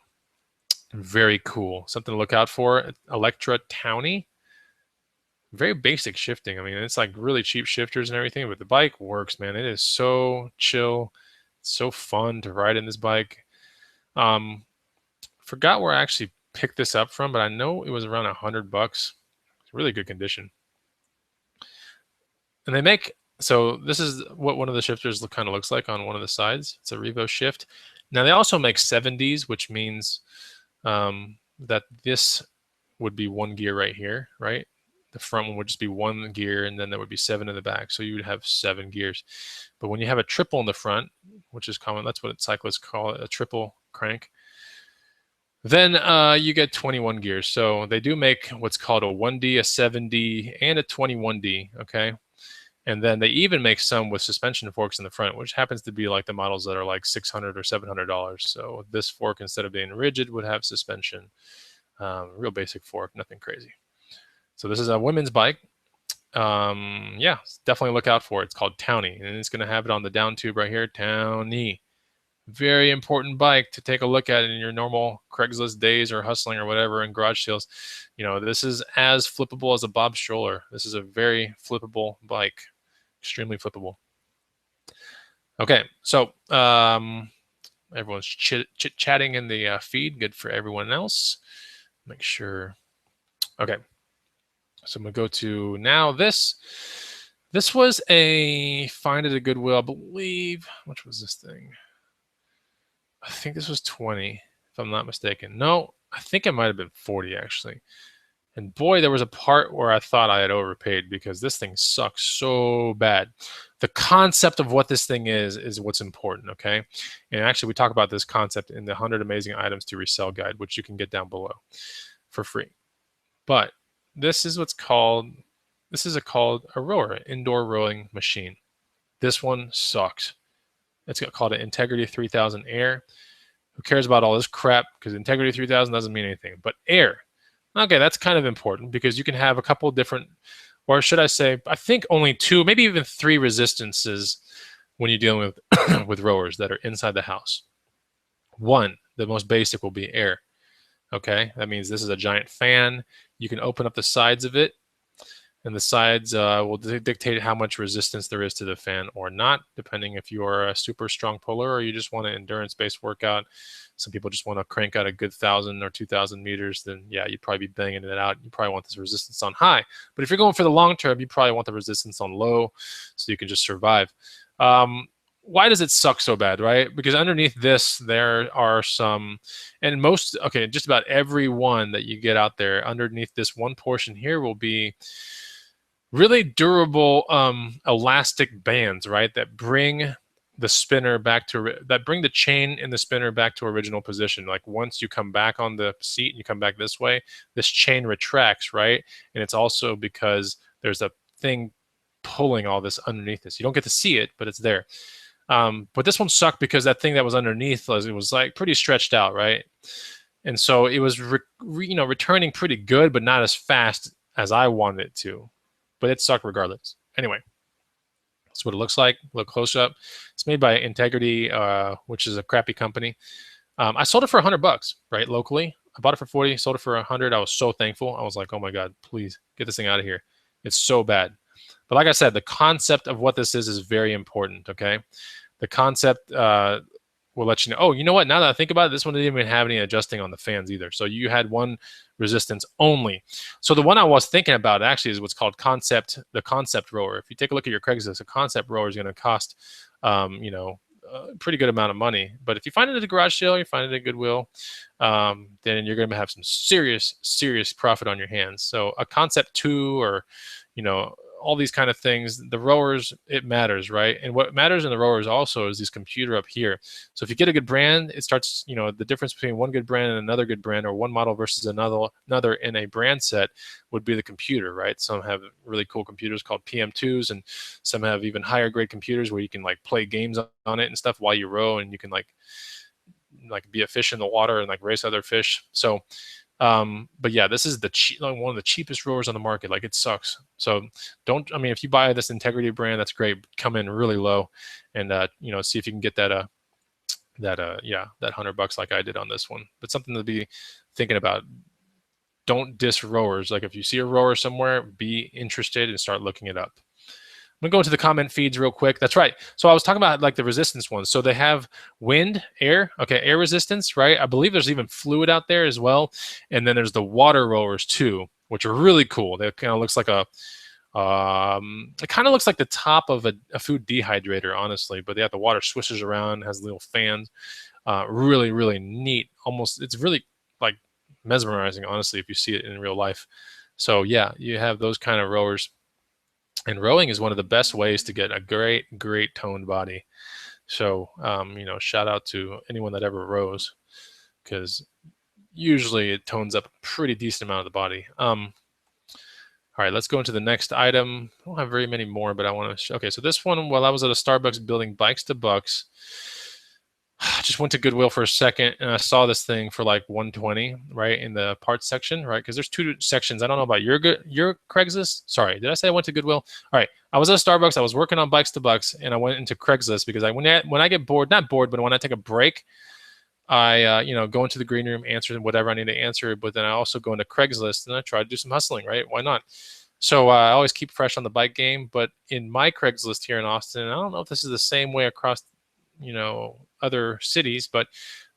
very cool. Something to look out for. Electro Townie. Very basic shifting. I mean, it's like really cheap shifters and everything, but the bike works, man. It is so chill, so fun to ride in this bike. Forgot where I actually picked this up from, but I know it was around $100. It's really good condition. And they make, so this is what one of the shifters kind of looks like on one of the sides. It's a Revo shift. Now they also make 70s, which means that this would be 1 gear right here, right? The front one would just be 1 gear, and then there would be 7 in the back. So you would have 7 gears. But when you have a triple in the front, which is common, that's what cyclists call it, a triple crank, then you get 21 gears. So they do make what's called a 1D, a 7D, and a 21D, okay? And then they even make some with suspension forks in the front, which happens to be like the models that are like $600 or $700. So this fork, instead of being rigid, would have suspension. Real basic fork, nothing crazy. So this is a women's bike. Yeah, definitely look out for it. It's called Townie, and it's going to have it on the down tube right here, Townie. Very important bike to take a look at in your normal Craigslist days or hustling or whatever in garage sales. You know, this is as flippable as a Bob stroller. This is a very flippable bike, extremely flippable. Okay, so everyone's chit-chatting in the feed. Good for everyone else. Make sure. Okay. So I'm going to go to now this. This was a find at a Goodwill, I believe. Which was this thing? I think this was 20, if I'm not mistaken. No, I think it might have been 40, actually. And boy, there was a part where I thought I had overpaid because this thing sucks so bad. The concept of what this thing is what's important, okay? And actually, we talk about this concept in the 100 Amazing Items to Resell guide, which you can get down below for free. But this is what's called, called a rower, indoor rowing machine. This one sucks. It's called an Integrity 3000 Air. Who cares about all this crap? Because Integrity 3000 doesn't mean anything. But Air, Okay, that's kind of important because you can have a couple different, or should I say, I think only 2, maybe even 3 resistances when you're dealing with with rowers that are inside the house. One, the most basic will be air. Okay, that means this is a giant fan. You can open up the sides of it, and the sides will dictate how much resistance there is to the fan or not, depending if you are a super strong puller or you just want an endurance-based workout. Some people just want to crank out a good 1,000 or 2,000 meters, then yeah, you'd probably be banging it out. You probably want this resistance on high. But if you're going for the long term, you probably want the resistance on low so you can just survive. Why does it suck so bad, right? Because underneath this, there are some, and most, okay, just about every one that you get out there, underneath this one portion here will be really durable elastic bands, right? That bring the spinner back to, that bring the chain and the spinner back to original position. Like once you come back on the seat and you come back this way, this chain retracts, right? And it's also because there's a thing pulling all this underneath this. You don't get to see it, but it's there. But this one sucked because that thing that was underneath it was like pretty stretched out, right? And so it was returning pretty good, but not as fast as I wanted it to. But it sucked regardless. Anyway, that's what it looks like. Look close up. It's made by Integrity, which is a crappy company. I sold it for $100, right, locally. I bought it for 40, sold it for 100. I was so thankful. I was like, oh my God, please get this thing out of here. It's so bad. But like I said, the concept of what this is very important, okay? The concept will let you know, oh, you know what? Now that I think about it, this one didn't even have any adjusting on the fans either. So you had one resistance only. So the one I was thinking about actually is what's called the concept rower. If you take a look at your Craigslist, a concept rower is going to cost, a pretty good amount of money. But if you find it at a garage sale, you find it at Goodwill, then you're going to have some serious, serious profit on your hands. So a concept 2 or, all these kind of things, the rowers, it matters, right? And what matters in the rowers also is this computer up here. So if you get a good brand, it starts, the difference between one good brand and another good brand, or one model versus another in a brand set would be the computer, right? Some have really cool computers called PM2s, and some have even higher grade computers where you can like play games on it and stuff while you row, and you can like be a fish in the water and like race other fish. So but yeah, this is one of the cheapest rowers on the market. Like it sucks. So if you buy this Integrity brand, that's great. Come in really low, and see if you can get that $100 like I did on this one. But something to be thinking about. Don't diss rowers. Like if you see a rower somewhere, be interested and start looking it up. I'm gonna go into the comment feeds real quick. That's right. So I was talking about like the resistance ones. So they have wind, air, okay, air resistance, right? I believe there's even fluid out there as well. And then there's the water rowers too, which are really cool. They kind of looks like it kind of looks like the top of a food dehydrator, honestly. But yeah, the water swishes around, has little fans. Really, really neat. It's really like mesmerizing, honestly, if you see it in real life. So yeah, you have those kind of rowers. And rowing is one of the best ways to get a great, great toned body. So, shout out to anyone that ever rows, because usually it tones up a pretty decent amount of the body. All right, let's go into the next item. I don't have very many more, but I want to. Okay, so this one, while I was at a Starbucks building bikes to bucks, I just went to Goodwill for a second and I saw this thing for like 120, right, in the parts section, right? Because there's 2 sections. I don't know about your Craigslist. Sorry, did I say I went to Goodwill? All right, I was at Starbucks. I was working on bikes to bucks, and I went into Craigslist because when I get bored, not bored, but when I take a break, I go into the green room, answer whatever I need to answer. But then I also go into Craigslist and I try to do some hustling, right? Why not? So I always keep fresh on the bike game. But in my Craigslist here in Austin, I don't know if this is the same way across other cities, but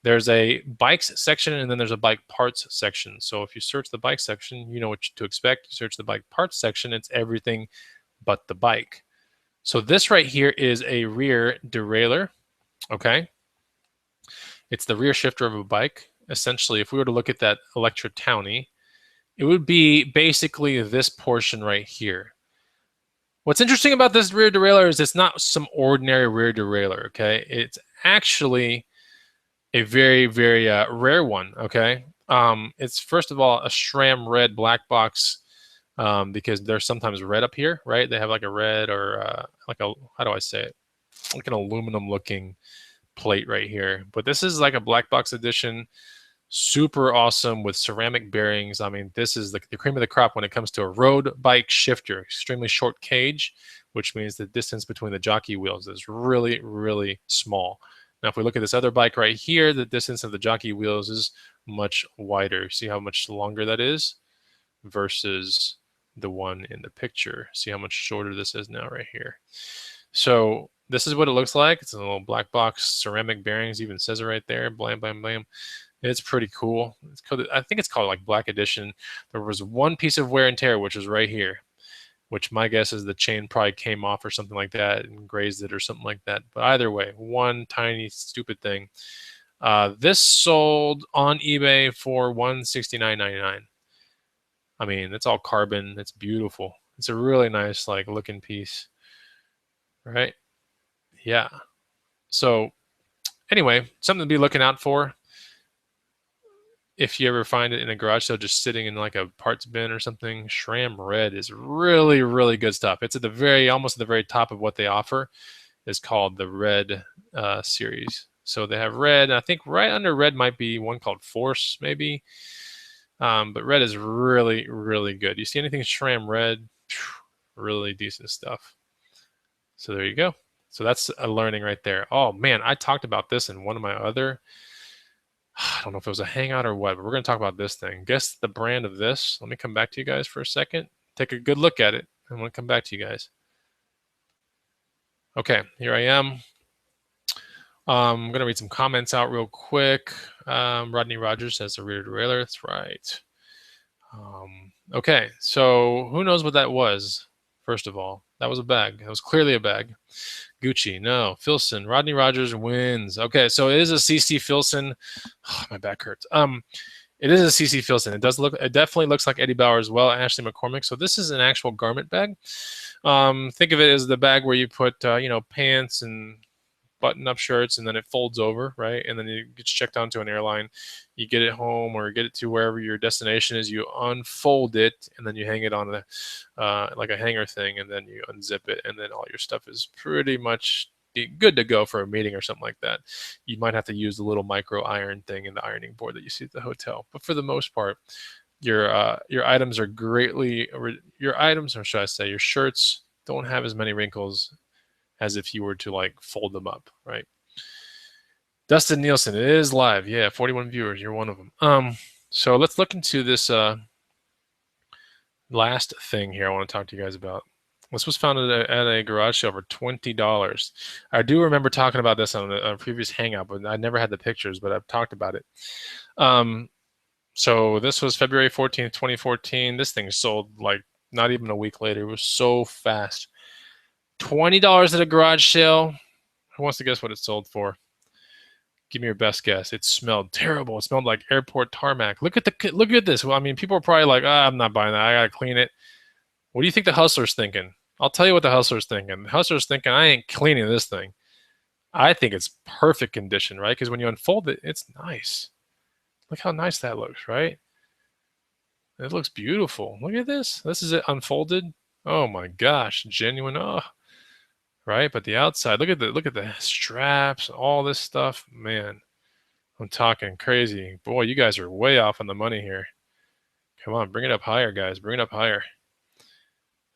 there's a bikes section and then there's a bike parts section. So if you search the bike section, you know what to expect. You search the bike parts section, it's everything but the bike. So this right here is a rear derailleur, okay? It's the rear shifter of a bike. Essentially, if we were to look at that Electro Townie, it would be basically this portion right here. What's interesting about this rear derailleur is it's not some ordinary rear derailleur, okay? It's actually a very, very rare one, okay? It's first of all a SRAM red black box because they're sometimes red up here, right? They have like a red or like a, how do I say it? Like an aluminum looking plate right here. But this is like a black box edition. Super awesome with ceramic bearings. I mean, this is the cream of the crop when it comes to a road bike shifter. Extremely short cage, which means the distance between the jockey wheels is really, really small. Now, if we look at this other bike right here, the distance of the jockey wheels is much wider. See how much longer that is versus the one in the picture. See how much shorter this is now right here. So this is what it looks like. It's a little black box, ceramic bearings, even says it right there. Blam, blam, blam. It's pretty cool. It's called, I think it's called like Black Edition. There was one piece of wear and tear, which is right here, which my guess is the chain probably came off or something like that and grazed it or something like that. But either way, one tiny stupid thing. This sold on eBay for $169.99. I mean, it's all carbon. It's beautiful. It's a really nice like looking piece, right? Yeah. So anyway, something to be looking out for. If you ever find it in a garage sale just sitting in like a parts bin or something, SRAM Red is really, really good stuff. It's at the very, almost at the very top of what they offer. Is called the Red series. So they have Red, and I think right under Red might be one called Force, maybe. But Red is really, really good. You see anything SRAM Red, really decent stuff. So there you go. So that's a learning right there. Oh man, I talked about this in one of my other, I don't know if it was a hangout or what, but we're going to talk about this thing. Guess the brand of this. Let me come back to you guys for a second. Take a good look at it. I'm going to come back to you guys. Okay, here I am. I'm going to read some comments out real quick. Rodney Rogers says the rear derailleur. That's right. Okay, so who knows what that was? First of all, that was a bag. That was clearly a bag. Gucci, no. Filson, Rodney Rogers wins. Okay, so it is a CC Filson. Oh, my back hurts. It is a CC Filson. It does look. It definitely looks like Eddie Bauer as well. Ashley McCormick. So this is an actual garment bag. Think of it as the bag where you put, pants and button-up shirts, and then it folds over, right? And then it gets checked onto an airline. You get it home or get it to wherever your destination is. You unfold it, and then you hang it on like a hanger thing, and then you unzip it, and then all your stuff is pretty much good to go for a meeting or something like that. You might have to use the little micro iron thing in the ironing board that you see at the hotel, but for the most part, your items are your items, or should I say, your shirts don't have as many wrinkles as if you were to like fold them up, right? Dustin Nielsen, it is live. Yeah, 41 viewers. You're one of them. So let's look into this last thing here I want to talk to you guys about. This was found at a garage sale for $20. I do remember talking about this on a previous hangout, but I never had the pictures, but I've talked about it. So this was February 14th, 2014. This thing sold like not even a week later. It was so fast. $20 at a garage sale. Who wants to guess what it sold for? Give me your best guess. It smelled terrible. It smelled like airport tarmac. Look at this. Well, I mean, people are probably like, I'm not buying that. I gotta clean it. What do you think the hustler's thinking? I'll tell you what the hustler's thinking. The hustler's thinking, I ain't cleaning this thing. I think it's perfect condition, right? Because when you unfold it, it's nice. Look how nice that looks, right? It looks beautiful. Look at this. This is it unfolded. Oh my gosh, genuine. Oh, right? But the outside, look at the straps, all this stuff. Man, I'm talking crazy. Boy, you guys are way off on the money here. Come on, bring it up higher, guys. Bring it up higher.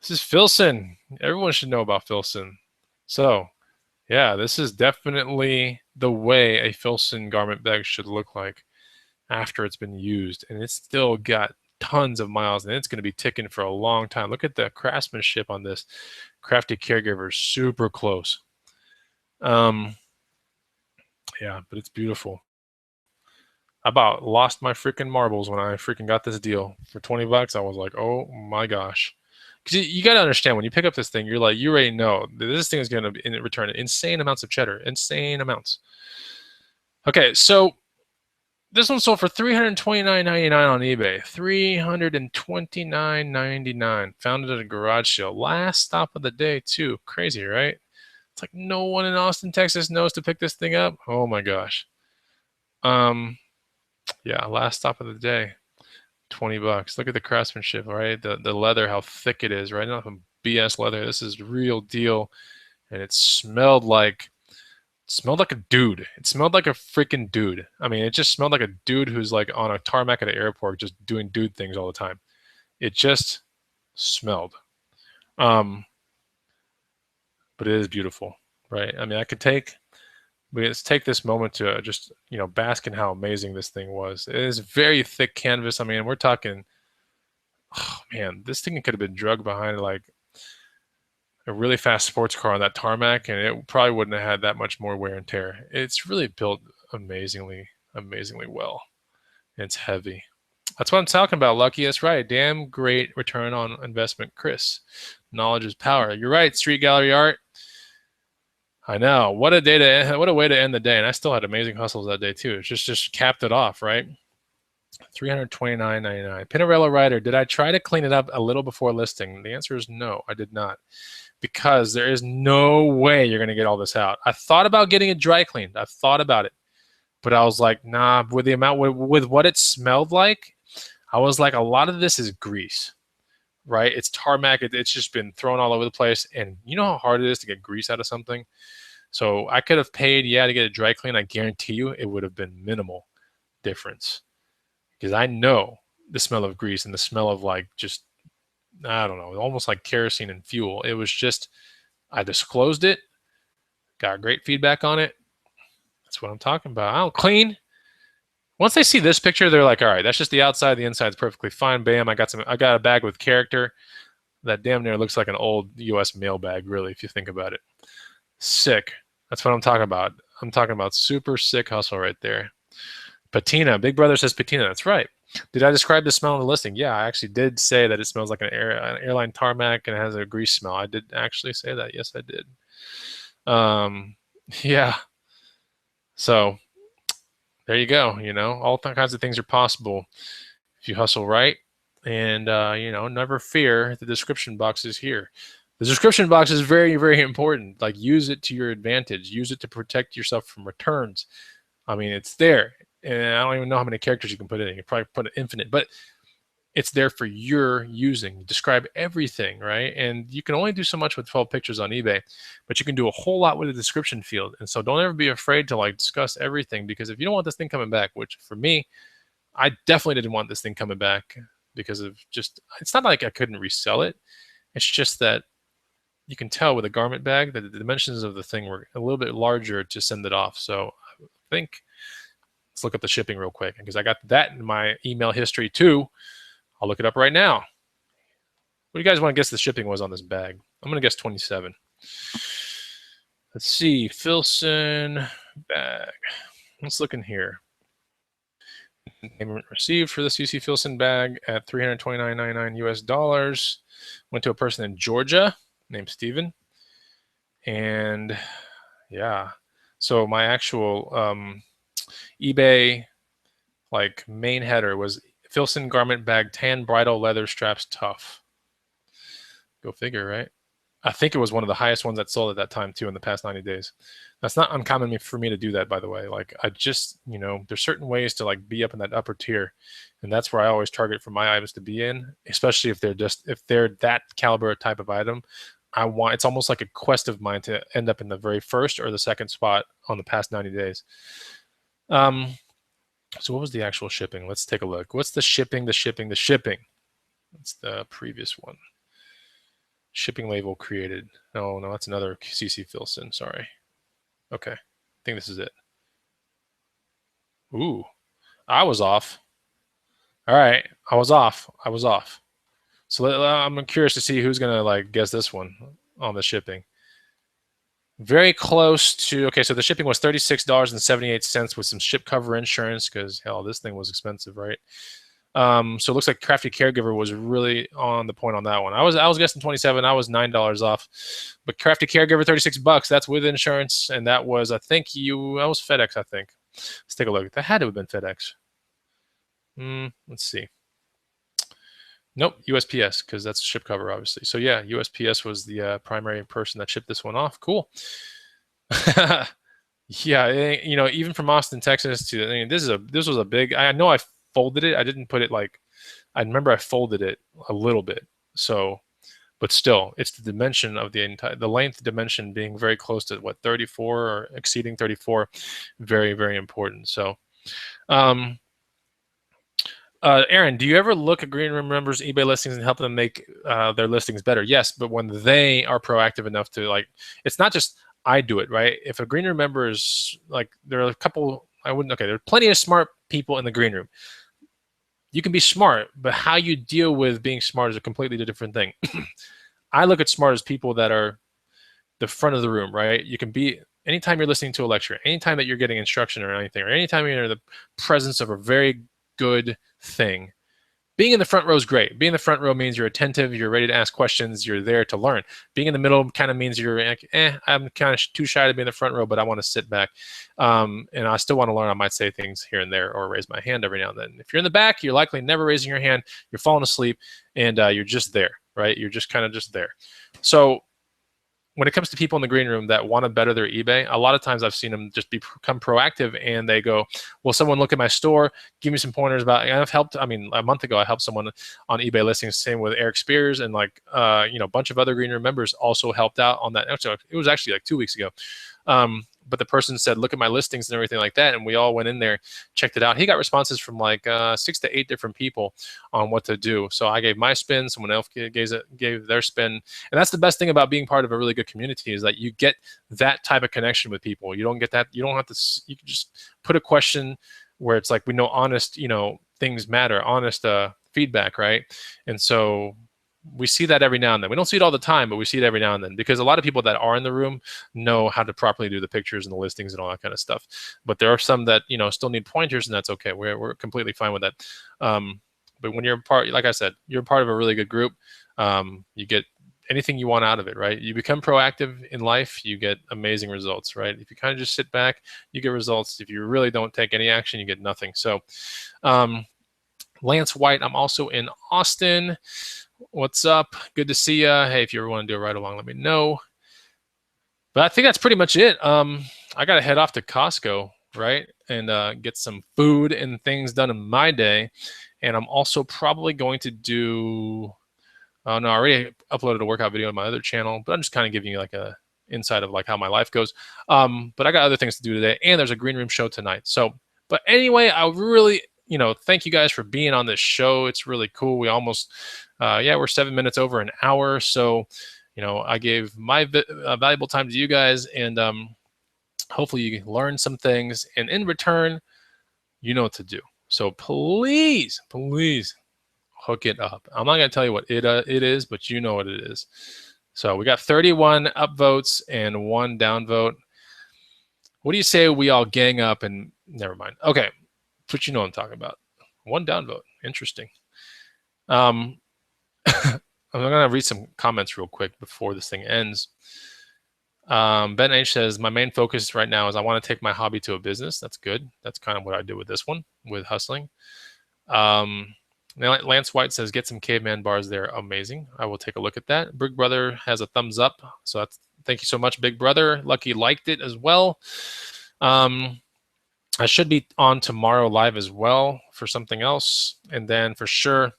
This is Filson. Everyone should know about Filson. So, yeah, this is definitely the way a Filson garment bag should look like after it's been used. And it's still got tons of miles, and it's going to be ticking for a long time. Look at the craftsmanship on this. Crafty Caregiver, super close. Yeah, but it's beautiful. I about lost my freaking marbles when I freaking got this deal for 20 bucks. I was like, oh my gosh. Because you got to understand, when you pick up this thing, you're like, you already know this thing is going to return insane amounts of cheddar, insane amounts. Okay, so this one sold for $329.99 on eBay. $329.99. Found it at a garage sale. Last stop of the day, too. Crazy, right? It's like no one in Austin, Texas knows to pick this thing up. Oh my gosh. Yeah, last stop of the day. 20 bucks. Look at the craftsmanship, right? The leather, how thick it is, right? Not some BS leather. This is real deal. And it smelled like smelled like a dude. It smelled like a freaking dude. I mean, it just smelled like a dude who's like on a tarmac at an airport just doing dude things all the time. It just smelled. Um, but it is beautiful, right? I mean, let's take this moment to just, bask in how amazing this thing was. It is very thick canvas. I mean, we're talking, oh man, this thing could have been drugged behind like a really fast sports car on that tarmac, and it probably wouldn't have had that much more wear and tear. It's really built amazingly, amazingly well. It's heavy. That's what I'm talking about, Lucky. That's right. Damn great return on investment, Chris. Knowledge is power. You're right, Street Gallery Art. I know. What a way to end the day. And I still had amazing hustles that day too. It's just capped it off, right? $329.99. Pinarello Rider. Did I try to clean it up a little before listing? The answer is no, I did not. Because there is no way you're going to get all this out. I thought about getting it dry cleaned. I thought about it. But I was like, nah, with the amount, with what it smelled like, I was like, a lot of this is grease, right? It's tarmac. It's just been thrown all over the place. And you know how hard it is to get grease out of something? So I could have paid, to get it dry clean. I guarantee you it would have been minimal difference. Because I know the smell of grease and the smell of like just, I don't know, almost like kerosene and fuel. It was just, I disclosed it, got great feedback on it. That's what I'm talking about. I don't clean. Once they see this picture, they're like, all right, that's just the outside. The inside's perfectly fine. Bam, I got a bag with character that damn near looks like an old US mail bag, really, if you think about it. Sick. That's what I'm talking about. I'm talking about super sick hustle right there. Patina. Big Brother says patina. That's right. Did I describe the smell in the listing? Yeah, I actually did say that it smells like an airline tarmac and it has a grease smell. I did actually say that. Yes, I did. Yeah. So there you go. All kinds of things are possible if you hustle right. And, never fear. The description box is here. The description box is very, very important. Like, use it to your advantage. Use it to protect yourself from returns. I mean, it's there. And I don't even know how many characters you can put in. You can probably put an infinite. But it's there for your using. Describe everything, right? And you can only do so much with 12 pictures on eBay, but you can do a whole lot with a description field. And so don't ever be afraid to like discuss everything, because if you don't want this thing coming back, which for me, I definitely didn't want this thing coming back because of just, it's not like I couldn't resell it. It's just that you can tell with a garment bag that the dimensions of the thing were a little bit larger to send it off. So I think, let's look up the shipping real quick, because I got that in my email history too. I'll look it up right now. What do you guys want to guess the shipping was on this bag? I'm going to guess 27. Let's see. Filson bag. Let's look in here. Payment received for the CC Filson bag at $329.99 US dollars. Went to a person in Georgia named Steven. And yeah, so my actual eBay like main header was Filson garment bag, tan bridal leather straps tough. Go figure, right? I think it was one of the highest ones that sold at that time too in the past 90 days. That's not uncommon for me to do that, by the way. Like, I just, there's certain ways to like be up in that upper tier, and that's where I always target for my items to be in, especially if they're that caliber type of item. It's almost like a quest of mine to end up in the very first or the second spot on the past 90 days. So what was the actual shipping? Let's take a look. What's the shipping? That's the previous one. Shipping label created. No, that's another CC Filson. Sorry. Okay. I think this is it. Ooh, I was off. All right. I was off. So I'm curious to see who's going to like guess this one on the shipping. Very close to, okay, so the shipping was $36.78 with some ship cover insurance, because hell, this thing was expensive, right? So it looks like Crafty Caregiver was really on the point on that one. I was guessing 27. I was $9 off, but Crafty Caregiver, $36. That's with insurance, and that was, I think that was FedEx. I think. Let's take a look. That had to have been FedEx. Let's see. Nope, USPS, because that's ship cover, obviously. So yeah, USPS was the primary person that shipped this one off. Cool. Yeah, even from Austin, Texas to, this was a big. I know I folded it. I didn't put it like. I remember I folded it a little bit. So but still, it's the dimension of the length dimension being very close to what, 34 or exceeding 34, very, very important. So, Aaron, do you ever look at green room members' eBay listings and help them make their listings better? Yes, but when they are proactive enough to, like, it's not just I do it, right? If a green room member is like, there are a couple, there are plenty of smart people in the green room. You can be smart, but how you deal with being smart is a completely different thing. I look at smart as people that are the front of the room, right? You can be, anytime you're listening to a lecture, anytime that you're getting instruction or anything, or anytime you're in the presence of a very good thing, being in the front row is great. Being in the front row means you're attentive, you're ready to ask questions, you're there to learn. Being in the middle kind of means you're like, I'm kind of too shy to be in the front row, but I want to sit back. And I still want to learn. I might say things here and there or raise my hand every now and then. If you're in the back, you're likely never raising your hand, you're falling asleep, and you're just there, right? You're just kind of just there. So when it comes to people in the green room that want to better their eBay, a lot of times I've seen them just become proactive, and they go, "Will someone look at my store? Give me some pointers about." And I've helped. I mean, a month ago I helped someone on eBay listings. Same with Eric Spears, and like a bunch of other green room members also helped out on that. It was actually like 2 weeks ago. But the person said, "Look at my listings and everything like that," and we all went in there, checked it out. He got responses from like 6 to 8 different people on what to do. So I gave my spin, someone else gave their spin, and that's the best thing about being part of a really good community, is that you get that type of connection with people. You don't get that. You don't have to. You can just put a question where it's like, we know honest, things matter, honest feedback, right? And so we see that every now and then. We don't see it all the time, but we see it every now and then, because a lot of people that are in the room know how to properly do the pictures and the listings and all that kind of stuff. But there are some that still need pointers, and that's okay. We're completely fine with that. But when you're part, like I said, you're part of a really good group. You get anything you want out of it, right? You become proactive in life, you get amazing results, right? If you kind of just sit back, you get results. If you really don't take any action, you get nothing. So, Lance White, I'm also in Austin. What's up? Good to see you. Hey, if you ever want to do a ride along, let me know. But I think that's pretty much it. I got to head off to Costco, right? And get some food and things done in my day. And I'm also probably going to do, oh no, I already uploaded a workout video on my other channel, but I'm just kind of giving you like a insight of like how my life goes. But I got other things to do today, and there's a green room show tonight. So, but anyway, I really, thank you guys for being on this show. It's really cool. We almost, we're 7 minutes over an hour. So, I gave my valuable time to you guys, and hopefully you learned some things. And in return, you know what to do. So please, please hook it up. I'm not going to tell you what it is, but you know what it is. So we got 31 upvotes and 1 downvote. What do you say we all gang up and never mind? Okay, but you know what I'm talking about. 1 downvote. Interesting. I'm going to read some comments real quick before this thing ends. Ben H says, my main focus right now is I want to take my hobby to a business. That's good. That's kind of what I do with this one, with hustling. Lance White says, get some caveman bars there. Amazing. I will take a look at that. Big Brother has a thumbs up. So thank you so much, Big Brother. Lucky liked it as well. I should be on tomorrow live as well for something else. And then for sure,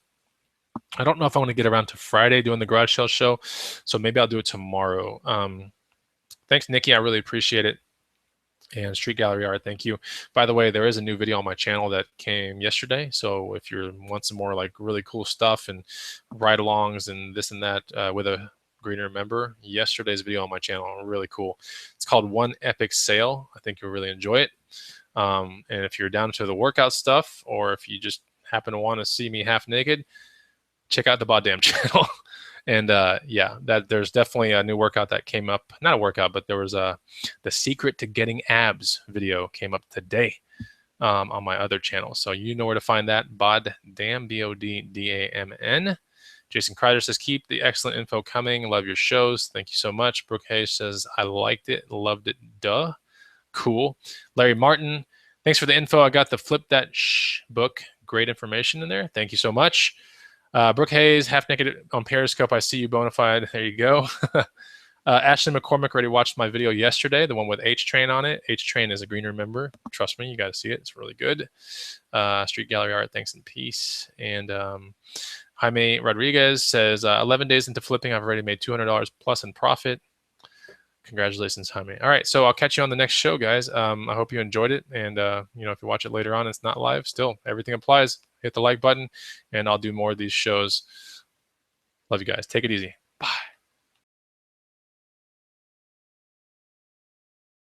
I don't know if I want to get around to Friday doing the garage sale show. So maybe I'll do it tomorrow. Thanks, Nikki. I really appreciate it. And Street Gallery Art, thank you. By the way, there is a new video on my channel that came yesterday. So if you want some more like really cool stuff and ride-alongs and this and that with a greener member, yesterday's video on my channel, really cool. It's called One Epic Sale. I think you'll really enjoy it. And if you're down to the workout stuff, or if you just happen to want to see me half naked, check out the Boddamn channel. And there's definitely a new workout that came up. Not a workout, but there was the secret to getting abs video came up today on my other channel. So you know where to find that. Boddamn, Boddamn. Jason Kreider says, keep the excellent info coming. Love your shows. Thank you so much. Brooke Hayes says, I liked it. Loved it. Duh. Cool. Larry Martin, thanks for the info. I got the Flip That Shh book. Great information in there. Thank you so much. Brooke Hayes, half naked on Periscope. I see you, Bonafide. There you go. Ashley McCormick already watched my video yesterday, the one with H-Train on it. H-Train is a greener member. Trust me, you got to see it. It's really good. Street Gallery Art, thanks and peace. And Jaime Rodriguez says, 11 days into flipping, I've already made $200 plus in profit. Congratulations, Jaime. All right, so I'll catch you on the next show, guys. I hope you enjoyed it. And, you know, if you watch it later on, it's not live, still, everything applies. Hit the like button, and I'll do more of these shows. Love you guys. Take it easy. Bye.